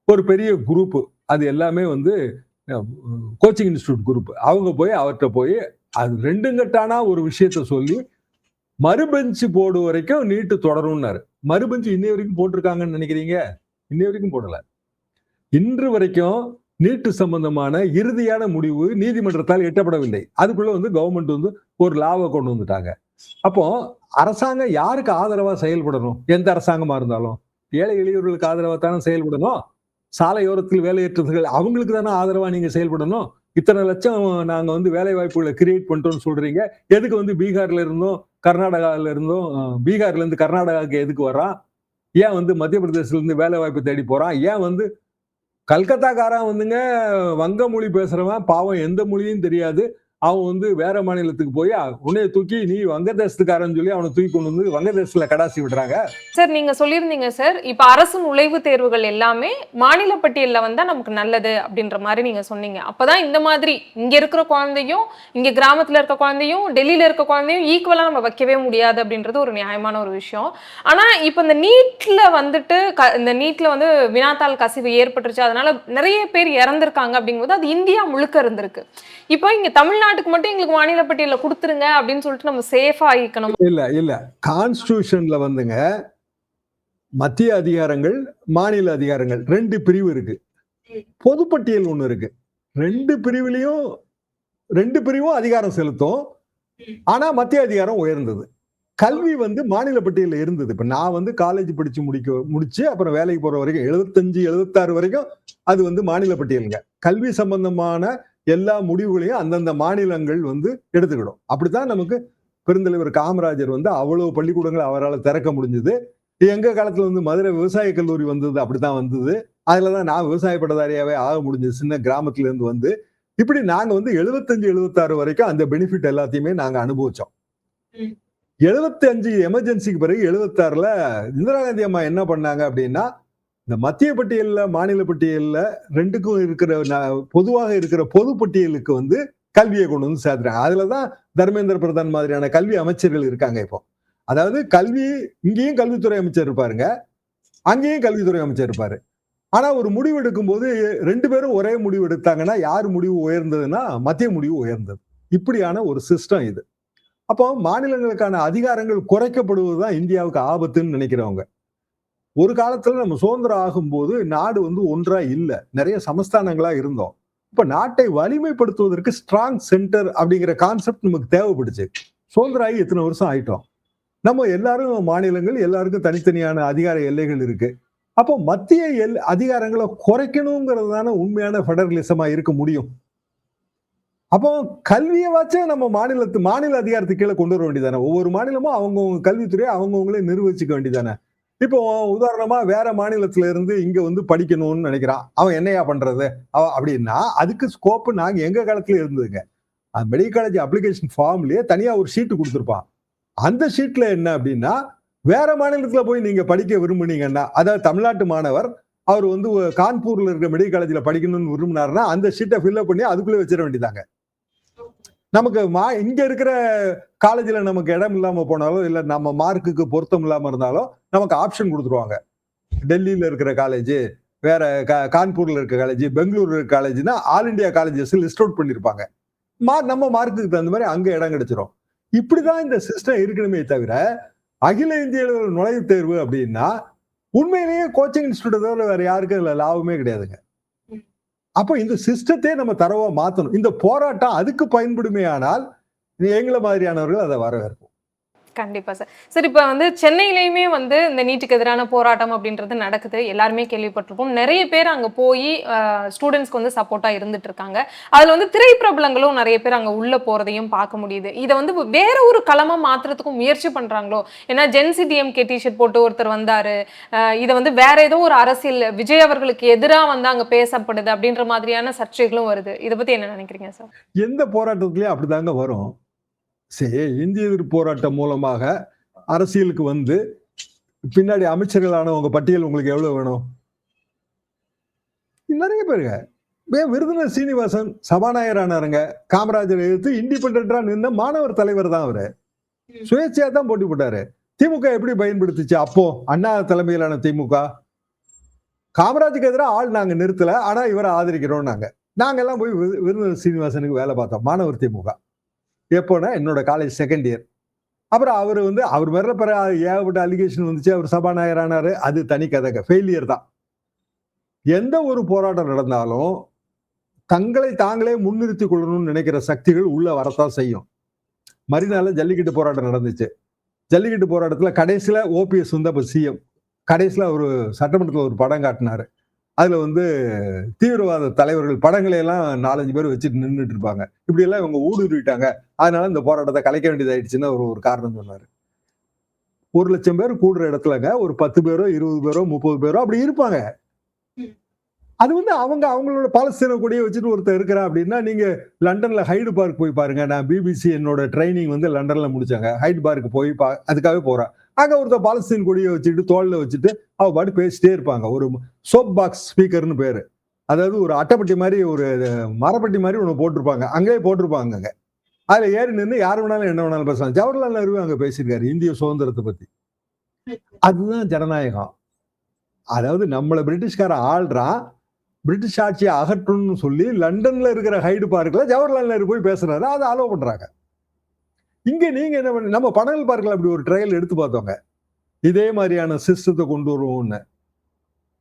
ஒரு பெரிய குரூப், அது எல்லாமே வந்து கோச்சிங் இன்ஸ்டியூட் குரூப், அவங்க போய் அவர்கிட்ட போய் அது 2 கட்டானா ஒரு விஷயத்த சொல்லி மறுபெஞ்சு போடு வரைக்கும் நீட்டு தொடரும்னாரு. மறுபெஞ்சு இன்னை வரைக்கும் போட்டிருக்காங்கன்னு நினைக்கிறீங்க? இன்னை வரைக்கும் போடல. இன்று வரைக்கும் நீட்டு சம்பந்தமான இறுதியான முடிவு நீதிமன்றத்தால் எட்டப்படவில்லை. அதுக்குள்ள வந்து கவர்மெண்ட் வந்து ஒரு லாவை கொண்டு வந்துட்டாங்க. அப்போ அரசாங்கம் யாருக்கு ஆதரவா செயல்படணும்? எந்த அரசாங்கமா இருந்தாலும் ஏழை எளியவர்களுக்கு ஆதரவா தானே செயல்படணும். சாலையோரத்தில் வேலையற்றவர்கள் அவங்களுக்கு தானே ஆதரவா நீங்க செயல்படணும். இத்தனை லட்சம் நாங்க வந்து வேலை வாய்ப்புகளை கிரியேட் பண்ணிட்டோம்னு சொல்றீங்க. எதுக்கு வந்து பீகார்ல இருந்தும் கர்நாடகால இருந்தும், பீகார்ல இருந்து கர்நாடகாவுக்கு எதுக்கு வர்றான்? ஏன் வந்து மத்திய பிரதேசத்துல இருந்து வேலை வாய்ப்பு தேடி போறான்? ஏன் வந்து கல்கத்தாக்காரன் வந்துங்க வங்க மொழி பேசுறவன் பாவம் எந்த மொழியும் தெரியாது, அவன் வந்து வேற மாநிலத்துக்கு போய் உன்னைய தூக்கி நீ வங்கதேசத்துக்காரன்னு சொல்லி அவனை தூக்கி கொண்டு வந்து வங்கதேசத்துல கடாசி விடுறாங்க. சார் நீங்க சொல்லியிருந்தீங்க சார் இப்ப அரசு நுழைவுத் தேர்வுகள் எல்லாமே மாநில பட்டியல்ல வந்தா நமக்கு நல்லது அப்படின்ற மாதிரி நீங்க சொன்னீங்க. அப்பதான் இந்த மாதிரி இங்க இருக்கிற குழந்தையும் இங்க கிராமத்துல இருக்க குழந்தையும் டெல்லியில இருக்க குழந்தையும் ஈக்குவலா நம்ம வைக்கவே முடியாது அப்படின்றது ஒரு நியாயமான ஒரு விஷயம். ஆனா இப்ப இந்த நீட்ல வந்துட்டு இந்த நீட்ல வந்து வினாத்தாள் கசிவு ஏற்பட்டுருச்சு, அதனால நிறைய பேர் இறந்திருக்காங்க அப்படிங்கும்போது அது இந்தியா முழுக்க இருந்திருக்கு. இப்போ இங்க தமிழ்நாட்டுக்கு மட்டும் எங்களுக்கு மாநில பட்டியல கொடுத்துருங்க அப்படின்னு சொல்லிட்டு நம்ம சேஃபா ஆயிக்கணும். இல்ல கான்ஸ்டிடியூஷன்ல வந்துங்க மத்திய அதிகாரங்கள் மாநில அதிகாரங்கள் 2 பிரிவு இருக்கு. பொதுப்பட்டியல் ஒண்ணு இருக்கு. 2 பிரிவும் அதிகாரம் செலுத்தும். ஆனா மத்திய அதிகாரம் உயர்ந்தது. கல்வி வந்து மாநில பட்டியல்ல இருந்தது. இப்ப நான் வந்து காலேஜ் படிச்சு முடிச்சு அப்புறம் வேலைக்கு போற வரைக்கும் 75, 76 வரைக்கும் அது வந்து மாநில பட்டியலுங்க. கல்வி சம்பந்தமான எல்லா முடிவுகளையும் அந்தந்த மாநிலங்கள் வந்து எடுத்துக்கிடும். அப்படித்தான் நமக்கு பெருந்தலைவர் காமராஜர் வந்து அவ்வளவு பள்ளிக்கூடங்களை அவரால் திறக்க முடிஞ்சது. எங்க காலத்துல வந்து மதுரை விவசாய கல்லூரி வந்தது, அப்படித்தான் வந்தது. அதுலதான் நான் விவசாய பட்டதாரியாவே ஆக முடிஞ்சது, சின்ன கிராமத்துல இருந்து வந்து. இப்படி நாங்க வந்து 75, 76 வரைக்கும் அந்த பெனிஃபிட் எல்லாத்தையுமே நாங்க அனுபவிச்சோம். 75 எமர்ஜென்சிக்கு பிறகு 76ல இந்திரா காந்தி அம்மா என்ன பண்ணாங்க அப்படின்னா, இந்த மத்திய பட்டியல்ல மாநில பட்டியல்ல 2க்கும் இருக்கிற பொதுவாக இருக்கிற பொது பட்டியலுக்கு வந்து கல்வியை கொண்டு வந்து சேர்த்துறாங்க. அதுலதான் தர்மேந்திர பிரதான் மாதிரியான கல்வி அமைச்சர்கள் இருக்காங்க இப்போ. அதாவது கல்வி இங்கேயும் கல்வித்துறை அமைச்சர் இருப்பாருங்க, அங்கேயும் கல்வித்துறை அமைச்சர் இருப்பாரு. ஆனா ஒரு முடிவு எடுக்கும் போது 2 பேரும் ஒரே முடிவு எடுத்தாங்கன்னா யார் முடிவு உயர்ந்ததுன்னா மத்திய முடிவு உயர்ந்தது. இப்படியான ஒரு சிஸ்டம் இது. அப்போ மாநிலங்களுக்கான அதிகாரங்கள் குறைக்கப்படுவதுதான் இந்தியாவுக்கு ஆபத்துன்னு நினைக்கிறவங்க. ஒரு காலத்துல நம்ம சுதந்திரம் ஆகும்போது நாடு வந்து ஒன்றா இல்ல, நிறைய சமஸ்தானங்களா இருந்தோம். இப்ப நாட்டை வலிமைப்படுத்துவதற்கு ஸ்ட்ராங் சென்டர் அப்படிங்கிற கான்செப்ட் நமக்கு தேவைப்படுச்சு. சுதந்திரம் ஆகி எத்தனை வருஷம் ஆயிட்டோம். நம்ம எல்லாரும் மாநிலங்கள், எல்லாருக்கும் தனித்தனியான அதிகார எல்லைகள் இருக்கு. அப்போ மத்திய அதிகாரங்களை குறைக்கணுங்கிறது தானே உண்மையான ஃபெடரலிசமா இருக்க முடியும். அப்போ கல்வியை வச்சே நம்ம மாநில அதிகாரத்துக்கு கீழே கொண்டு வர வேண்டியதானே. ஒவ்வொரு மாநிலமும் அவங்கவுங்க கல்வித்துறையை அவங்கவுங்களே நிர்வகிச்சுக்க வேண்டியதானே. இப்போ உதாரணமா வேற மாநிலத்துல இருந்து இங்க வந்து படிக்கணும்னு நினைக்கிறான், அவன் என்னையா பண்றது அப்படின்னா அதுக்கு ஸ்கோப் நாங்க எங்க காலத்துல இருந்ததுங்க. மெடிக்கல் காலேஜ் அப்ளிகேஷன் ஃபார்ம்லயே தனியா ஒரு ஷீட் கொடுத்துருப்பான். அந்த ஷீட்ல என்ன அப்படின்னா, வேற மாநிலத்துல போய் நீங்க படிக்க விரும்புனீங்கன்னா, அதாவது தமிழ்நாட்டு மாணவர் அவர் வந்து கான்பூர்ல இருக்க மெடிக்கல் காலேஜ்ல படிக்கணும்னு விரும்பினாருன்னா அந்த ஷீட்டை ஃபில்அப் பண்ணி அதுக்குள்ளே வச்சிட வேண்டியதாங்க. நமக்கு இங்க இருக்கிற காலேஜ்ல நமக்கு இடம் இல்லாம போனாலும் இல்ல நம்ம மார்க்குக்கு பொருத்தம் இல்லாம இருந்தாலும் நமக்கு ஆப்ஷன் கொடுத்துருவாங்க. டெல்லியில இருக்கிற காலேஜ், வேற கான்பூர்ல இருக்க காலேஜ், பெங்களூர்ல இருக்க காலேஜ்னா all India colleges list out பண்ணிருப்பாங்க. நம்ம மார்க்குக்கு தகுந்த மாதிரி அங்க இடம் கிடைச்சிரும். இப்படிதான் இந்த சிஸ்டம் இருக்கணுமே தவிர, அகில இந்திய நுழைவுத் தேர்வு அப்படின்னா உண்மையிலேயே கோச்சிங் இன்ஸ்டியூட் தவிர வேற யாருக்கும் இதுல லாபமே கிடையாதுங்க. அப்போ இந்த சிஸ்டத்தை நம்ம தரவா மாத்தணும். இந்த போராட்டம் அதுக்கு பயன்படுமே ஆனால் எங்களை மாதிரியானவர்கள் அதை வரவேற்போம். கண்டிப்பா சார். சார் இப்ப வந்து சென்னையிலயுமே வந்து இந்த நீட்டுக்கு எதிரான போராட்டம் அப்படின்றது நடக்குது. எல்லாருமே கேள்விப்பட்டிருப்போம். நிறைய பேர் அங்க போய் ஸ்டூடெண்ட்ஸ்க்கு வந்து சப்போர்ட்டா இருந்துட்டு இருக்காங்க. அதுல வந்து திரைப்பிரபலங்களும் நிறைய பேர் அங்க உள்ள போறதையும் பார்க்க முடியுது. இதை வந்து வேற ஒரு களமா மாத்துறதுக்கும் முயற்சி பண்றாங்களோ? ஏன்னா ஜென்சி டிஎம்கே டிஷர்ட் போட்டு ஒருத்தர் வந்தாரு, இதை வந்து வேற ஏதோ ஒரு அரசியல் விஜய் அவர்களுக்கு எதிராக வந்து அங்க பேசப்படுது அப்படின்ற மாதிரியான சர்ச்சைகளும் வருது. இதை பத்தி என்ன நினைக்கிறீங்க சார்? எந்த போராட்டத்திலயும் அப்படிதாங்க வரும். சரி, இந்திய எதிர்ப்பு போராட்டம் மூலமாக அரசியலுக்கு வந்து பின்னாடி அமைச்சர்களானவங்க பட்டியல் உங்களுக்கு எவ்வளவு வேணும்? நிறைய பேருங்க. விருதுநகர் சீனிவாசன் சபாநாயகர் ஆனாருங்க. காமராஜர் எதிர்த்து இண்டிபெண்டா நின்ற மாணவர் தலைவர் தான் அவரு. சுயேட்சையா தான் போட்டி போட்டாரு. திமுக எப்படி பயன்படுத்துச்சு அப்போ அண்ணா தலைமையிலான திமுக? காமராஜுக்கு எதிராக ஆள் நாங்க நிறுத்தல, ஆனா இவரை ஆதரிக்கிறோம். நாங்க எல்லாம் போய் விருதுநகர் சீனிவாசனுக்கு வேலை பார்த்தோம், மாணவர் திமுக. எப்போனா என்னோட காலேஜ் செகண்ட் இயர். அப்புறம் அவர் மேல ஏகப்பட்ட அலிகேஷன் வந்துச்சு. அவர் சபாநாயகர் ஆனாரு. அது தனி கதைங்க, ஃபெயிலியர் தான். எந்த ஒரு போராட்டம் நடந்தாலும் தங்களை தாங்களே முன்னிறுத்திக் கொள்ளணும்னு நினைக்கிற சக்திகள் உள்ள வரத்தான் செய்யும். மறுநாள் ஜல்லிக்கட்டு போராட்டம் நடந்துச்சு. ஜல்லிக்கட்டு போராட்டத்துல கடைசியில ஓபிஎஸ் வந்து அப்ப சிஎம். கடைசியில ஒரு சட்டமன்றத்தில் ஒரு படம் காட்டினாரு. அதுல வந்து தீவிரவாத தலைவர்கள் படங்களை எல்லாம் 4-5 பேர் வச்சுட்டு நின்றுட்டு இருப்பாங்க. இப்படி எல்லாம் இவங்க ஊடுருவிட்டாங்க, அதனால இந்த போராட்டத்தை கலைக்க வேண்டியதாயிடுச்சுன்னு ஒரு காரணம் சொன்னாரு. 1,00,000 பேர் கூடுற இடத்துலங்க ஒரு 10 பேரோ 20 பேரோ 30 பேரோ அப்படி இருப்பாங்க. அது வந்து அவங்களோட பாலஸ்தீன கொடியை வச்சுட்டு ஒருத்தர் இருக்கிறா அப்படின்னா, நீங்க லண்டன்ல ஹைடு பார்க் போய் பாருங்க. நான் பிபிசி என்னோட ட்ரைனிங் வந்து லண்டன்ல முடிச்சாங்க. ஹைடு பார்க் போய் அதுக்காகவே போறேன். அங்க ஒருத்தர் பாலஸ்தீன் கொடியை வச்சுட்டு தோல்ல வச்சுட்டு அவ பாட்டு பேசிட்டே இருப்பாங்க. ஒரு சோப் பாக்ஸ் ஸ்பீக்கர்னு பேரு. அதாவது ஒரு அட்டைப்பட்டி மாதிரி ஒரு மரப்பட்டி மாதிரி ஒண்ணு போட்டிருப்பாங்க. அங்கேயே போட்டிருப்பாங்க அங்க. அதுல ஏறி நின்று யார் வேணாலும் என்ன வேணாலும் பேசலாம். ஜவஹர்லால் நேரு அங்க பேசியிருக்காரு இந்திய சுதந்திரத்தை பத்தி. அதுதான் ஜனநாயகம். அதாவது நம்மள பிரிட்டிஷ்காரன் ஆள்றான். பிரிட்டிஷ் ஆட்சியை அகற்றணும்னு சொல்லி லண்டன்ல இருக்கிற ஹைடு பார்க்ல ஜவஹர்லால் நேரு போய் பேசுறாரு. அதை அலோவ் பண்றாங்க. இங்க நீங்க என்ன பண்ண நம்ம பனகல் பார்க்ல அப்படி ஒரு ட்ரையல் எடுத்து பார்த்தோங்க. இதே மாதிரியான சிஸ்டத்தை கொண்டு வருவோம்னு.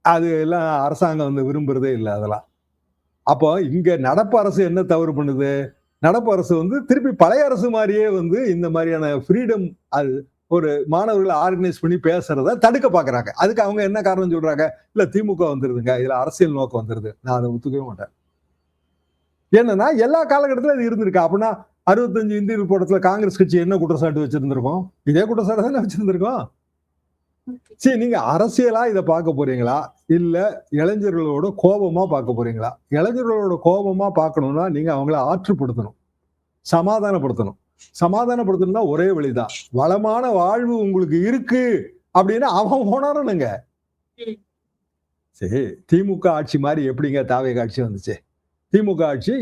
அது எல்லாம் அரசாங்கம் வந்து விரும்புறதே இல்லை அதெல்லாம். அப்போ இங்க நடப்பு அரசு என்ன தவறு பண்ணுது? நடப்பு அரசு வந்து திருப்பி பழைய அரசு மாதிரியே வந்து இந்த மாதிரியான ஃப்ரீடம் அது ஒரு மாணவர்களை ஆர்கனைஸ் பண்ணி பேசுறத தடுக்க பாக்குறாங்க. அதுக்கு அவங்க என்ன காரணம் சொல்றாங்க? இல்ல திமுக வந்துருதுங்க, இதுல அரசியல் நோக்கம் வந்துருது. நான் அதை ஒத்துக்கவே மாட்டேன். என்னன்னா எல்லா காலகட்டத்திலும் இது இருந்திருக்கு. அப்படின்னா 65 இந்திய போராட்டத்துல காங்கிரஸ் கட்சி என்ன குற்றச்சாட்டு வச்சிருந்திருக்கோம்? இதே குற்றச்சாட்டு தானே வச்சிருந்திருக்கோம். சரி, நீங்க அரசியலா இதை பார்க்க போறீங்களா, இல்ல இளைஞர்களோட கோபமா பார்க்க போறீங்களா? இளைஞர்களோட கோபமா பார்க்கணும்னா நீங்க அவங்கள ஆற்றுப்படுத்தணும், சமாதானப்படுத்தணும். சமாதானப்படுத்தணும்னா ஒரே வழிதான், வளமான வாழ்வு உங்களுக்கு இருக்கு அப்படின்னு அவன் உணரணுங்க. சரி, திமுக ஆட்சி மாதிரி எப்படிங்க தாவேக ஆட்சி வந்துச்சு? திமுக ஆட்சி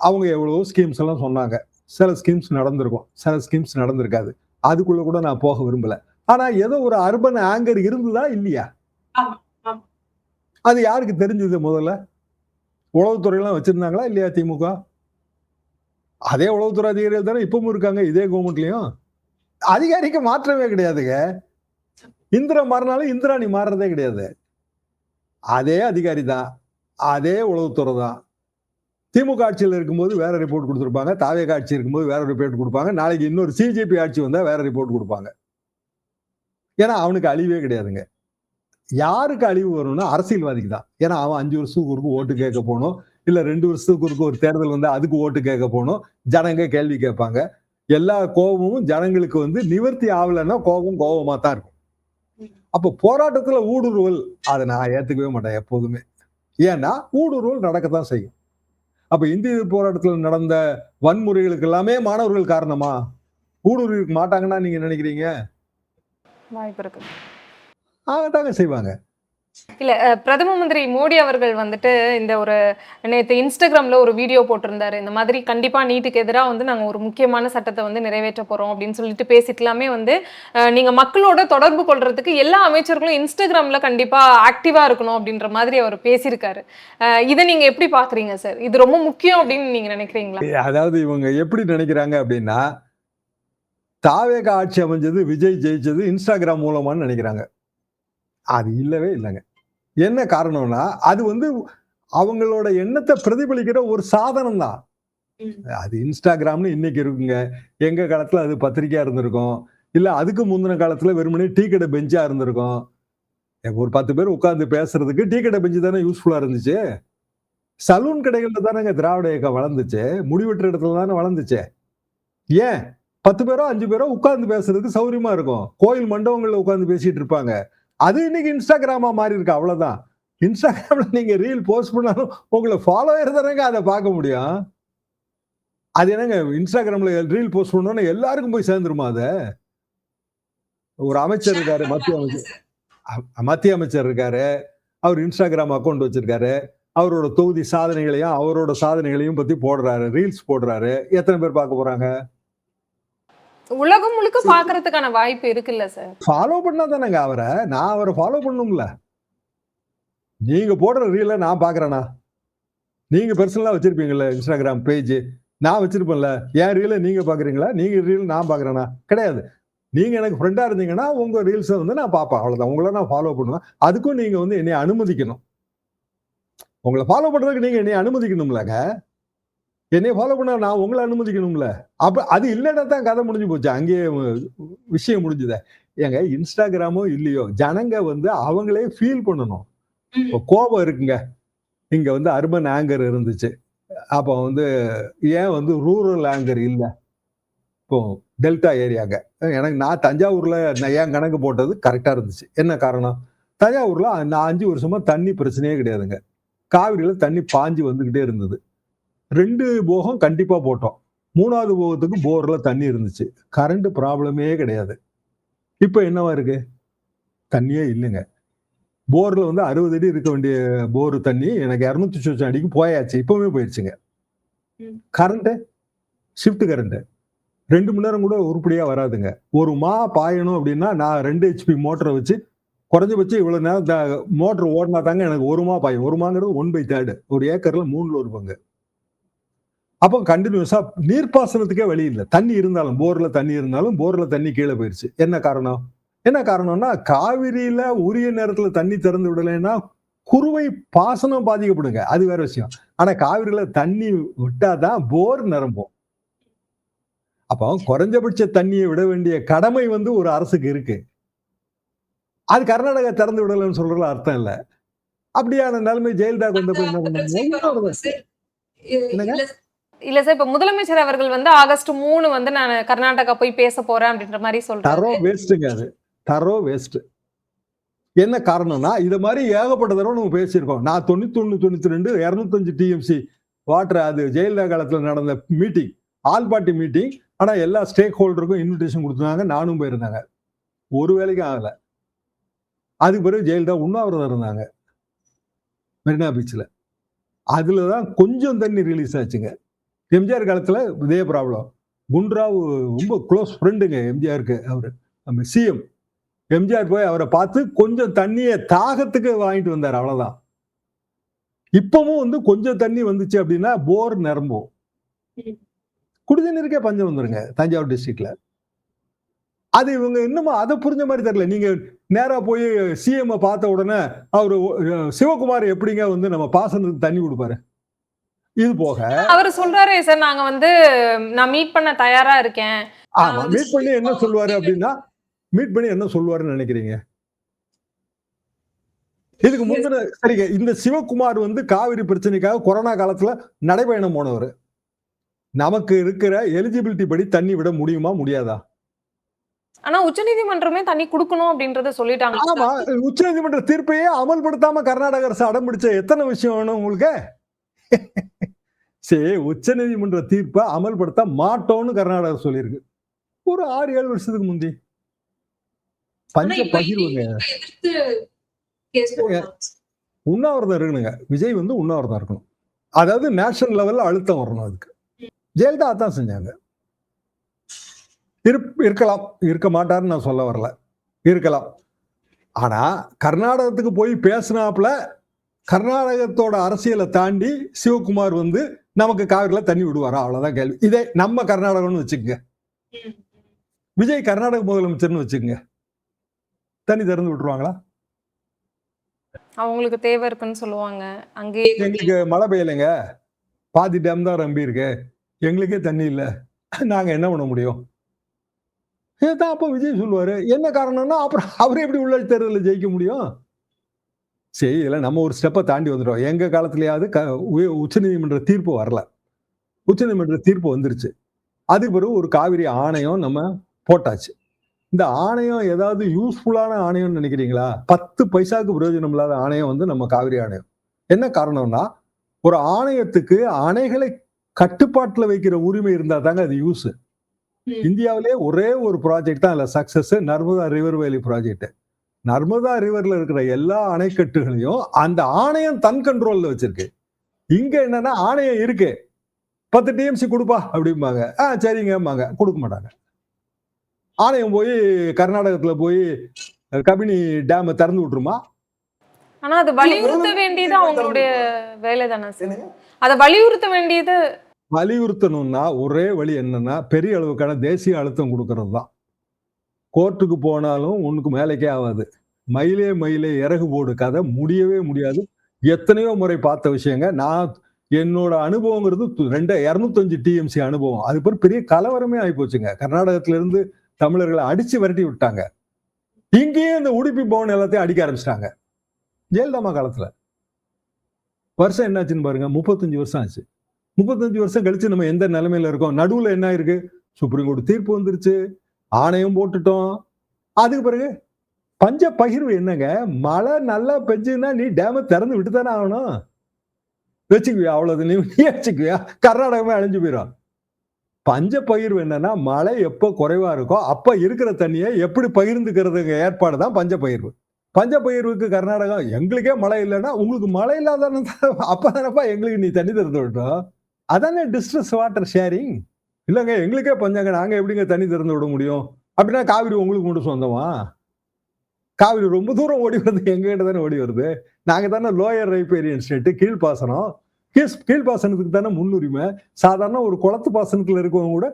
அவங்க எவ்வளவோ ஸ்கீம்ஸ் எல்லாம் சொன்னாங்க. சில ஸ்கீம்ஸ் நடந்திருக்கும், சில ஸ்கீம்ஸ் நடந்திருக்காது. அதுக்குள்ள கூட நான் போக விரும்பல. ஆனா ஏதோ ஒரு அர்பன் ஆங்கர் இருந்ததா இல்லையா? அது யாருக்கு தெரிஞ்சது? முதல்ல உளவுத்துறை எல்லாம் வச்சிருந்தாங்களா இல்லையா திமுக? அதே உளவுத்துறை அதிகாரிகள் தானே இப்பவும் இருக்காங்க இதே கவர்மெண்ட்லயும். அதிகாரிக்கு மாற்றமே கிடையாதுங்க. இந்திரா மாறினாலும் இந்திராணி மாறுறதே கிடையாது. அதே அதிகாரி தான், அதே உளவுத்துறை தான். திமுக ஆட்சியில் இருக்கும்போது வேற ரிப்போர்ட் கொடுத்திருப்பாங்க, தாவேக ஆட்சி இருக்கும்போது வேற ரிப்போர்ட் கொடுப்பாங்க, நாளைக்கு இன்னொரு சிஜேபி ஆட்சி வந்தா வேற ரிப்போர்ட் கொடுப்பாங்க. ஏன்னா அவனுக்கு அழிவே கிடையாதுங்க. யாருக்கு அழிவு வரும்னா அரசியல்வாதிக்கு தான். ஏன்னா அவன் 5 வருஷத்துக்கு ஒருக்கு ஓட்டு கேட்க போகணும், இல்ல 2 வருஷத்துக்கு ஒருக்கு ஒரு தேர்தல் வந்து அதுக்கு ஓட்டு கேட்க போகணும். ஜனங்க கேள்வி கேட்பாங்க. எல்லா கோபமும் ஜனங்களுக்கு வந்து நிவர்த்தி ஆகலைன்னா கோபமா தான் இருக்கும். அப்ப போராட்டத்துல ஊடுருவல் அதை நான் ஏத்துக்கவே மாட்டேன் எப்போதுமே. ஏன்னா ஊடுருவல் நடக்கத்தான் செய்யும். அப்ப இந்திய போராட்டத்தில் நடந்த வன்முறைகளுக்கு எல்லாமே மாணவர்கள் காரணமா? ஊடுருவிக்க மாட்டாங்கன்னா நீங்க நினைக்கிறீங்க? வாய்ப்பு இருக்கு. தாங்க செய்வாங்க. இல்ல பிரதம மந்திரி மோடி அவர்கள் வந்துட்டு இந்த ஒரு நேத்து இன்ஸ்டாகிராம்ல ஒரு வீடியோ போட்டிருந்தாரு. இந்த மாதிரி கண்டிப்பா நீட்டுக்கு எதிரா வந்து நாங்க ஒரு முக்கியமான சட்டத்தை வந்து நிறைவேற்ற போறோம் அப்படின்னு சொல்லிட்டு பேசிட்டுலாமே வந்து நீங்க மக்களோட தொடர்பு கொள்றதுக்கு எல்லா அமைச்சர்களும் இன்ஸ்டாகிராம்ல கண்டிப்பா ஆக்டிவா இருக்கணும் அப்படின்ற மாதிரி அவர் பேசியிருக்காரு. இதை நீங்க எப்படி பாக்குறீங்க சார்? இது ரொம்ப முக்கியம் அப்படின்னு நீங்க நினைக்கிறீங்களா? அதாவது இவங்க எப்படி நினைக்கிறாங்க அப்படின்னா, தாவேக ஆட்சி அமைஞ்சது, விஜய் ஜெயிச்சது இன்ஸ்டாகிராம் மூலமான்னு நினைக்கிறாங்க. அது இல்லவே இல்லைங்க. என்ன காரணம்னா அது வந்து அவங்களோட எண்ணத்தை பிரதிபலிக்கிற ஒரு சாதனம் தான். அது இன்ஸ்டாகிராம்னு இன்னைக்கு இருக்குங்க. எங்க காலத்துல அது பத்திரிக்கையா இருந்திருக்கும், இல்ல அதுக்கு முந்தின காலத்துல வெறுமனே டீ கடை பெஞ்சா இருந்திருக்கும். ஒரு 10 பேர் உட்கார்ந்து பேசுறதுக்கு டீ கடை பெஞ்சு தானே யூஸ்ஃபுல்லா இருந்துச்சு. சலூன் கடைகள்ல தானேங்க திராவிட இயக்கம் வளர்ந்துச்சு, முடிவெற்ற இடத்துல தானே வளர்ந்துச்சு. ஏன் 10 பேரோ 5 பேரோ உட்கார்ந்து பேசுறதுக்கு சௌரியமா இருக்கும். கோயில் மண்டபங்கள்ல உட்கார்ந்து பேசிட்டு இருப்பாங்க. அது இன்னைக்கு இன்ஸ்டாகிராமா மாறி இருக்கு, அவ்வளவுதான். இன்ஸ்டாகிராம்ல நீங்க ரீல் போஸ்ட் பண்ணாலும் உங்களை ஃபாலோவர் தானேங்க அதை பார்க்க முடியும். அது என்னங்க இன்ஸ்டாகிராம்ல ரீல் போஸ்ட் பண்ணோம்னா எல்லாருக்கும் போய் சேர்ந்துருமா? அத ஒரு அமைச்சர் இருக்காரு, மத்திய அமைச்சர் இருக்காரு, அவர் இன்ஸ்டாகிராம் அக்கௌண்ட் வச்சிருக்காரு. அவரோட தொகுதி சாதனைகளையும் அவரோட சாதனைகளையும் பத்தி போடுறாரு, ரீல்ஸ் போடுறாரு. எத்தனை பேர் பார்க்க போறாங்க? உலகம் முழுக்க பாக்குறதுக்கான வாய்ப்பு இருக்குல்ல சார்? ஃபாலோ பண்ணா தானேங்க நான் அவரை ஃபாலோ பண்ணும்ல. நீங்க போடுற ரீல நான் பாக்குறேனா? நீங்க பெர்சனலா வச்சிருப்பீங்கல்ல இன்ஸ்டாகிராம் பேஜ், நான் வச்சிருப்பேன்ல. என் ரீல நீங்க பாக்குறீங்களா? நீங்க ரீல் நான் பாக்குறேனா? கிடையாது. நீங்க எனக்கு ஃப்ரெண்டா இருந்தீங்கன்னா உங்க ரீல்ஸை வந்து நான் பார்ப்பேன், அவ்வளவுதான். உங்களை நான் ஃபாலோ பண்ணுவேன். அதுக்கும் நீங்க வந்து என்னை அனுமதிக்கணும். உங்களை ஃபாலோ பண்றதுக்கு நீங்க என்னை அனுமதிக்கணும்லங்க. என்னைய ஃபாலோ பண்ண நான் உங்களை அனுமதிக்கணும்ல. அப்ப அது இல்லைன்னா தான் கதை முடிஞ்சு போச்சு, அங்கேயே விஷயம் முடிஞ்சுத. ஏங்க இன்ஸ்டாகிராமோ இல்லையோ ஜனங்க வந்து அவங்களே ஃபீல் பண்ணணும். கோபம் இருக்குங்க, இங்க வந்து அர்பன் ஆங்கர் இருந்துச்சு, அப்போ வந்து ஏன் வந்து ரூரல் ஆங்கர் இல்ல? இப்போ டெல்டா ஏரியாங்க எனக்கு நான் தஞ்சாவூர்ல ஏன் கணக்கு போட்டது கரெக்டா இருந்துச்சு. என்ன காரணம்? தஞ்சாவூர்ல நான் 5 வருஷமா தண்ணி பிரச்சனையே கிடையாதுங்க. காவிரியில தண்ணி பாஞ்சு வந்துகிட்டே இருந்தது. 2 போகம் கண்டிப்பா போட்டோம். 3வது போகத்துக்கு போர்ல தண்ணி இருந்துச்சு. கரண்ட் ப்ராப்ளமே கிடையாது. இப்ப என்னவா இருக்கு? தண்ணியே இல்லங்க. போர்ல வந்து 60 அடி இருக்க வேண்டிய போர் தண்ணி எனக்கு 200 சொச்சம் அடிக்கு போயாச்சு. இப்பவே போயிருச்சுங்க. ம். கரண்ட் ஷிஃப்ட் கரண்ட் 2 மணி நேரம் கூட உருப்படியா வராதுங்க. ஒரு பாயணும் அப்படின்னா நான் 2 ஹெச்பி மோட்டரை வச்சு குறைஞ்சபட்சம் இவ்வளவு நேரம் மோட்டர் ஓடினா தாங்க எனக்கு 1 பாயும். 1 1/3 ஒரு ஏக்கர்ல 3ல 1 பங்கு. அப்போ கண்டினியூஸா நீர்ப்பாசனத்துக்கே வழி இல்லை. தண்ணி இருந்தாலும் போர்ல தண்ணி கீழே போயிருச்சு. என்ன காரணம்? என்ன காரணம்னா காவிரியில உரிய நேரத்துல தண்ணி திறந்து விடலைன்னா குறுவை பாசனம் பாதிக்கப்படுங்க. அது வேற விஷயம். ஆனா காவிரியில தண்ணி விட்டாதான் போர் நிரம்பும். அப்போ குறைஞ்சபட்ச தண்ணியை விட வேண்டிய கடமை வந்து ஒரு அரசுக்கு இருக்கு. அது கர்நாடகா திறந்து விடலன்னு சொல்றதுல அர்த்தம் இல்ல. அப்படியான நிலைமை ஜெயலலிதா வந்தப்ப என்ன அந்த பிரச்சனை இப்ப பண்ணாங்க? சார், என்னங்க? இல்ல இல்ல சார், இப்ப முதலமைச்சர் அவர்கள் வந்து ஆகஸ்ட் 3 வந்து நான் கர்நாடகா போய் பேச போறேன் அப்படின்ற மாதிரி சொல்றாரு. தரோ வேஸ்ட்டுங்க அது. தரோ வேஸ்ட். என்ன காரணம்னா இத மாதிரி ஏகப்பட்ட தடவை நம்ம பேசியிருக்கோம். நான் 91, 92 205 டிஎம்சி வாட்டர் அது ஜெயலலிதா காலத்துல நடந்த மீட்டிங். All party meeting. ஆனா எல்லா ஸ்டேக் ஹோல்டருக்கும் இன்விடேஷன் கொடுத்தாங்க. நானும் போயிருந்தாங்க. ஒரு வேலைக்கும் ஆகல. அதுக்கு பிறகு ஜெயலலிதா உண்ணாவிரதம் இருந்தாங்க. மெரினா பீச்ல. அதுலதான் கொஞ்சம் தண்ணி ரிலீஸ் ஆச்சுங்க. எம்ஜிஆர் காலத்துல இதே ப்ராப்ளம். குண்ட்ராவ் ரொம்ப க்ளோஸ் ஃப்ரெண்டுங்க எம்ஜிஆருக்கு. அவரு நம்ம சிஎம். எம்ஜிஆர் போய் அவரை பார்த்து கொஞ்சம் தண்ணியை தாகத்துக்கு வாங்கிட்டு வந்தார். அவ்வளவுதான். இப்பவும் வந்து கொஞ்சம் தண்ணி வந்துச்சு அப்படின்னா போர் நிரம்பும். குடிநீருக்கே பஞ்சம் வந்துருங்க தஞ்சாவூர் டிஸ்ட்ரிக்ட்ல. அது இவங்க இன்னும் அதை புரிஞ்ச மாதிரி தெரியல. நீங்க நேரா போய் சிஎம் பார்த்த உடனே அவரு சிவகுமார் எப்படிங்க வந்து நம்ம பாசனத்துக்கு தண்ணி கொடுப்பாரு? இது போக அவர் சொல்றாரு சார், நாங்க வந்து நான் மீட் பண்ண தயாரா இருக்கேன். ஆமா மீட் பண்ணி என்ன சொல்லுவாரு அப்படின்னா மீட் பண்ணி என்ன சொல்லுவாருன்னு நினைக்கிறீங்க? இதுக்கு முந்தின சரிங்க இந்த சிவகுமார் வந்து காவிரி பிரச்சனைக்காக கொரோனா காலத்துல நடைபயணம் போனவர். நமக்கு இருக்கிற எலிஜிபிலிட்டி படி தண்ணி விட முடியுமா முடியாதா? ஆனா உச்சநீதிமன்றமே தண்ணி கொடுக்கணும் அப்படின்றத சொல்லிட்டாங்க. ஆமா உச்ச நீதிமன்ற தீர்ப்பையே அமல்படுத்தாம கர்நாடக அரசு அடம் பிடிச்ச எத்தனை விஷயம் வேணும் உங்களுக்கு? சரி உச்ச நீதிமன்ற தீர்ப்பை அமல்படுத்த மாட்டோம்னு கர்நாடகா சொல்லியிருக்கு. ஒரு 6-7 வருஷத்துக்கு முந்தி பஞ்ச பகிர்வுங்க. எதிர்த்து கேஸ் போடலாம். உண்ணாவிரதம் இருக்கணுங்க. விஜய் வந்து உண்ணாவிரதம் இருக்கணும். அதாவது நேஷனல் லெவல்ல அழுத்தம் வரணும் அதுக்கு. ஜெயலலிதா அதான் செஞ்சாங்க. இருக்கலாம், இருக்க மாட்டாருன்னு நான் சொல்ல வரல. இருக்கலாம். ஆனா கர்நாடகத்துக்கு போய் பேசினாப்புல கர்நாடகத்தோட அரசியலை தாண்டி சிவகுமார் வந்து நமக்கு காவிரியில தண்ணி விடுவாரா? அவ்வளவுதான் கேள்வி. இதே நம்ம கர்நாடகம்னு வச்சுக்கோங்க. விஜய் கர்நாடக முதலமைச்சர்னு வச்சுக்கோங்க. தண்ணி திறந்து விட்டுருவாங்களா? அவங்களுக்கு தேவை இருக்குன்னு சொல்லுவாங்க. அங்கே எங்களுக்கு மழை பெய்யலைங்க, பாதி டேம் தான் ரம்பி இருக்கு, எங்களுக்கே தண்ணி இல்ல, நாங்க என்ன பண்ண முடியும்? இதுதான் அப்ப விஜய் சொல்லுவாரு. என்ன காரணம்னா அப்புறம் அவரே எப்படி உள்ளாட்சி தேர்தலில் ஜெயிக்க முடியும்? சரி இல்ல நம்ம ஒரு ஸ்டெப்பை தாண்டி வந்துடும். எங்க காலத்திலேயாவது உச்சநீதிமன்ற தீர்ப்பு வரல. உச்சநீதிமன்ற தீர்ப்பு வந்துருச்சு. அதுக்கு பிறகு ஒரு காவிரி ஆணையம் நம்ம போட்டாச்சு. இந்த ஆணையம் ஏதாவது யூஸ்ஃபுல்லான ஆணையம்னு நினைக்கிறீங்களா? 10 பைசாவுக்கு பிரயோஜனம் இல்லாத ஆணையம் வந்து நம்ம காவிரி ஆணையம். என்ன காரணம்னா ஒரு ஆணையத்துக்கு அணைகளை கட்டுப்பாட்டுல வைக்கிற உரிமை இருந்தா தாங்க அது யூஸ். இந்தியாவிலே ஒரே ஒரு ப்ராஜெக்ட் தான் இல்ல success, Narmada river valley project. Narmada ரிவர்ல இருக்கிற எல்லா அணைக்கட்டுகளையும் அந்த ஆணையம் தன் கண்ட்ரோல்ல வச்சிருக்கு. இங்க என்னன்னா ஆணையம் இருக்கு, 10 டிஎம்சி கொடுப்பா அப்படிம்பாங்க. சரிங்கம்பாங்க, கொடுக்க மாட்டாங்க. ஆணையம் போய் கர்நாடகத்துல போய் கபினி டேம் திறந்து விட்டுருமா? ஆனா அது வலியுறுத்த வேண்டியது அவங்களுடைய வேலை தானே சார். அதை வலியுறுத்த வேண்டியது வலியுறுத்தணும்னா ஒரே வழி என்னன்னா பெரிய அளவுக்கான தேசிய அழுத்தம் கொடுக்கறது தான். கோர்ட்டுக்கு போனாலும் உனக்கு மேலைக்கே ஆகாது. மயிலே மயிலே இறகு போடு கதை முடியவே முடியாது. எத்தனையோ முறை பார்த்த விஷயங்க. நான் என்னோட அனுபவங்கிறது 205 டிஎம்சி அனுபவம். அது பிறகு பெரிய கலவரமே ஆகி போச்சுங்க. கர்நாடகத்துல இருந்து தமிழர்களை அடிச்சு விரட்டி விட்டாங்க. இங்கேயே இந்த உடுப்பி பவன் எல்லாத்தையும் அடிக்க ஆரம்பிச்சிட்டாங்க ஜெயலலிதா காலத்துல. வருஷம் என்னாச்சுன்னு பாருங்க, 35 வருஷம் ஆச்சு. 35 வருஷம் கழிச்சு நம்ம எந்த நிலைமையில இருக்கோம்? நடுவுல என்ன இருக்கு? சுப்ரீம் கோர்ட் தீர்ப்பு வந்துருச்சு, ஆணையம் போட்டுட்டோம். அதுக்கு பிறகு பஞ்ச பகிர்வு என்னங்க? மழை நல்லா பெஞ்சுன்னா நீ டேம திறந்து விட்டு தானே ஆகணும். வச்சுக்குவியா? அவ்வளவு நீ வச்சுக்குவியா? கர்நாடகமே அழிஞ்சு போயிடும். பஞ்ச பகிர்வு என்னன்னா, மழை எப்போ குறைவா இருக்கோ அப்ப இருக்கிற தண்ணியை எப்படி பகிர்ந்துக்கிறதுக்கு ஏற்பாடு தான் பஞ்ச பகிர்வு. பஞ்ச பகிர்வுக்கு கர்நாடகா எங்களுக்கே மழை இல்லைன்னா உங்களுக்கு மழை இல்லாத அப்பதானப்பா எங்களுக்கு நீ தண்ணி திறந்து விட்டோம். அதானே டிஸ்ட்ரஸ் வாட்டர் ஷேரிங். இல்லைங்க எங்களுக்கே பஞ்சாங்க, நாங்க எப்படிங்க தண்ணி திறந்து விட முடியும்? அப்படின்னா காவிரி உங்களுக்கு மட்டும் சொந்தமா? காவிரி ரொம்ப தூரம் ஓடி வருது, எங்க கிட்ட தானே ஓடி வருது. நாங்க தானே லோயர் ரைப்பேரியன் ஸ்டேட், கீழ்ப்பாசனம். கீழ்ப்பாசனத்துக்கு தானே முன்னுரிமை. சாதாரண ஒரு குளத்து பாசனத்துல இருக்கவங்க கூட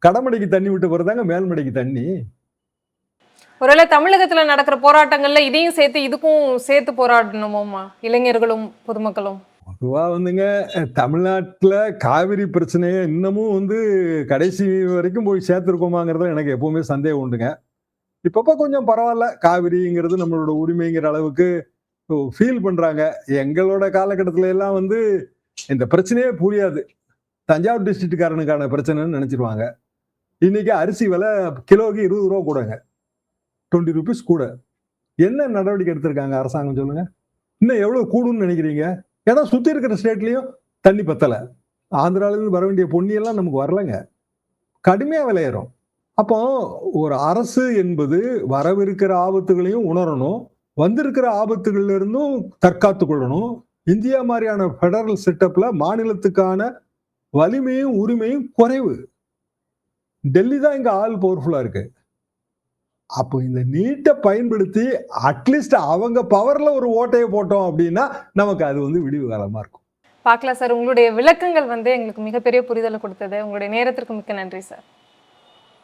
கடமடைக்கு தண்ணி விட்டு போறதாங்க மேல்மடைக்கு தண்ணி. ஒருவேளை தமிழகத்துல நடக்கிற போராட்டங்கள்ல இதையும் சேர்த்து இதுக்கும் சேர்த்து போராடணுமோமா இளைஞர்களும் பொதுமக்களும்? பொதுவா வந்துங்க தமிழ்நாட்டுல காவிரி பிரச்சனையை இன்னமும் கடைசி வரைக்கும் போய் சேர்த்திருக்கோமாங்கிறதுல எனக்கு எப்பவுமே சந்தேகம் உண்டுங்க. இப்பப்ப கொஞ்சம் பரவாயில்ல, காவிரிங்கிறது நம்மளோட உரிமைங்கிற அளவுக்கு ஃபீல் பண்றாங்க. எங்களோட காலகட்டத்துல எல்லாம் இந்த பிரச்சனையே புரியாது. தஞ்சாவூர் டிஸ்ட்ரிக்ட்காரனுக்கான பிரச்சனைன்னு நினைச்சிருவாங்க. இன்னைக்கு அரிசி விலை கிலோக்கு 20 ரூபா கூடங்க, 20 ருபீஸ் கூட. என்ன நடவடிக்கை எடுத்திருக்காங்க அரசாங்கம் சொல்லுங்க? இன்னும் எவ்வளவு கூடும்னு நினைக்கிறீங்க? ஏன்னா சுத்தி இருக்கிற ஸ்டேட்லயும் தண்ணி பத்தல. ஆந்திரால இருந்து வர வேண்டிய பொன்னியெல்லாம் நமக்கு வரலங்க, கடுமையா விளையறோம். அப்போ ஒரு அரசு என்பது வரவிருக்கிற ஆபத்துகளையும் உணரணும், வந்திருக்கிற ஆபத்துகள்ல இருந்தும் தற்காத்து கொள்ளணும். இந்தியா மாதிரியான பெடரல் செட்டப்ல மாநிலத்துக்கான வலிமையும் உரிமையும் குறைவு. டெல்லி தான் இங்க ஆல் பவர்ஃபுல்லா இருக்கு. அப்போ இந்த நீட்டை பயன்படுத்தி அட்லீஸ்ட் அவங்க பவர்ல ஒரு ஓட்டையை போட்டோம் அப்படின்னா நமக்கு அது விடிவு காலமா இருக்கும். பார்க்கலாம் சார். உங்களுடைய விளக்கங்கள் எங்களுக்கு மிகப்பெரிய புரிதலை கொடுத்தது. உங்களுடைய நேரத்திற்கு மிக்க நன்றி சார்.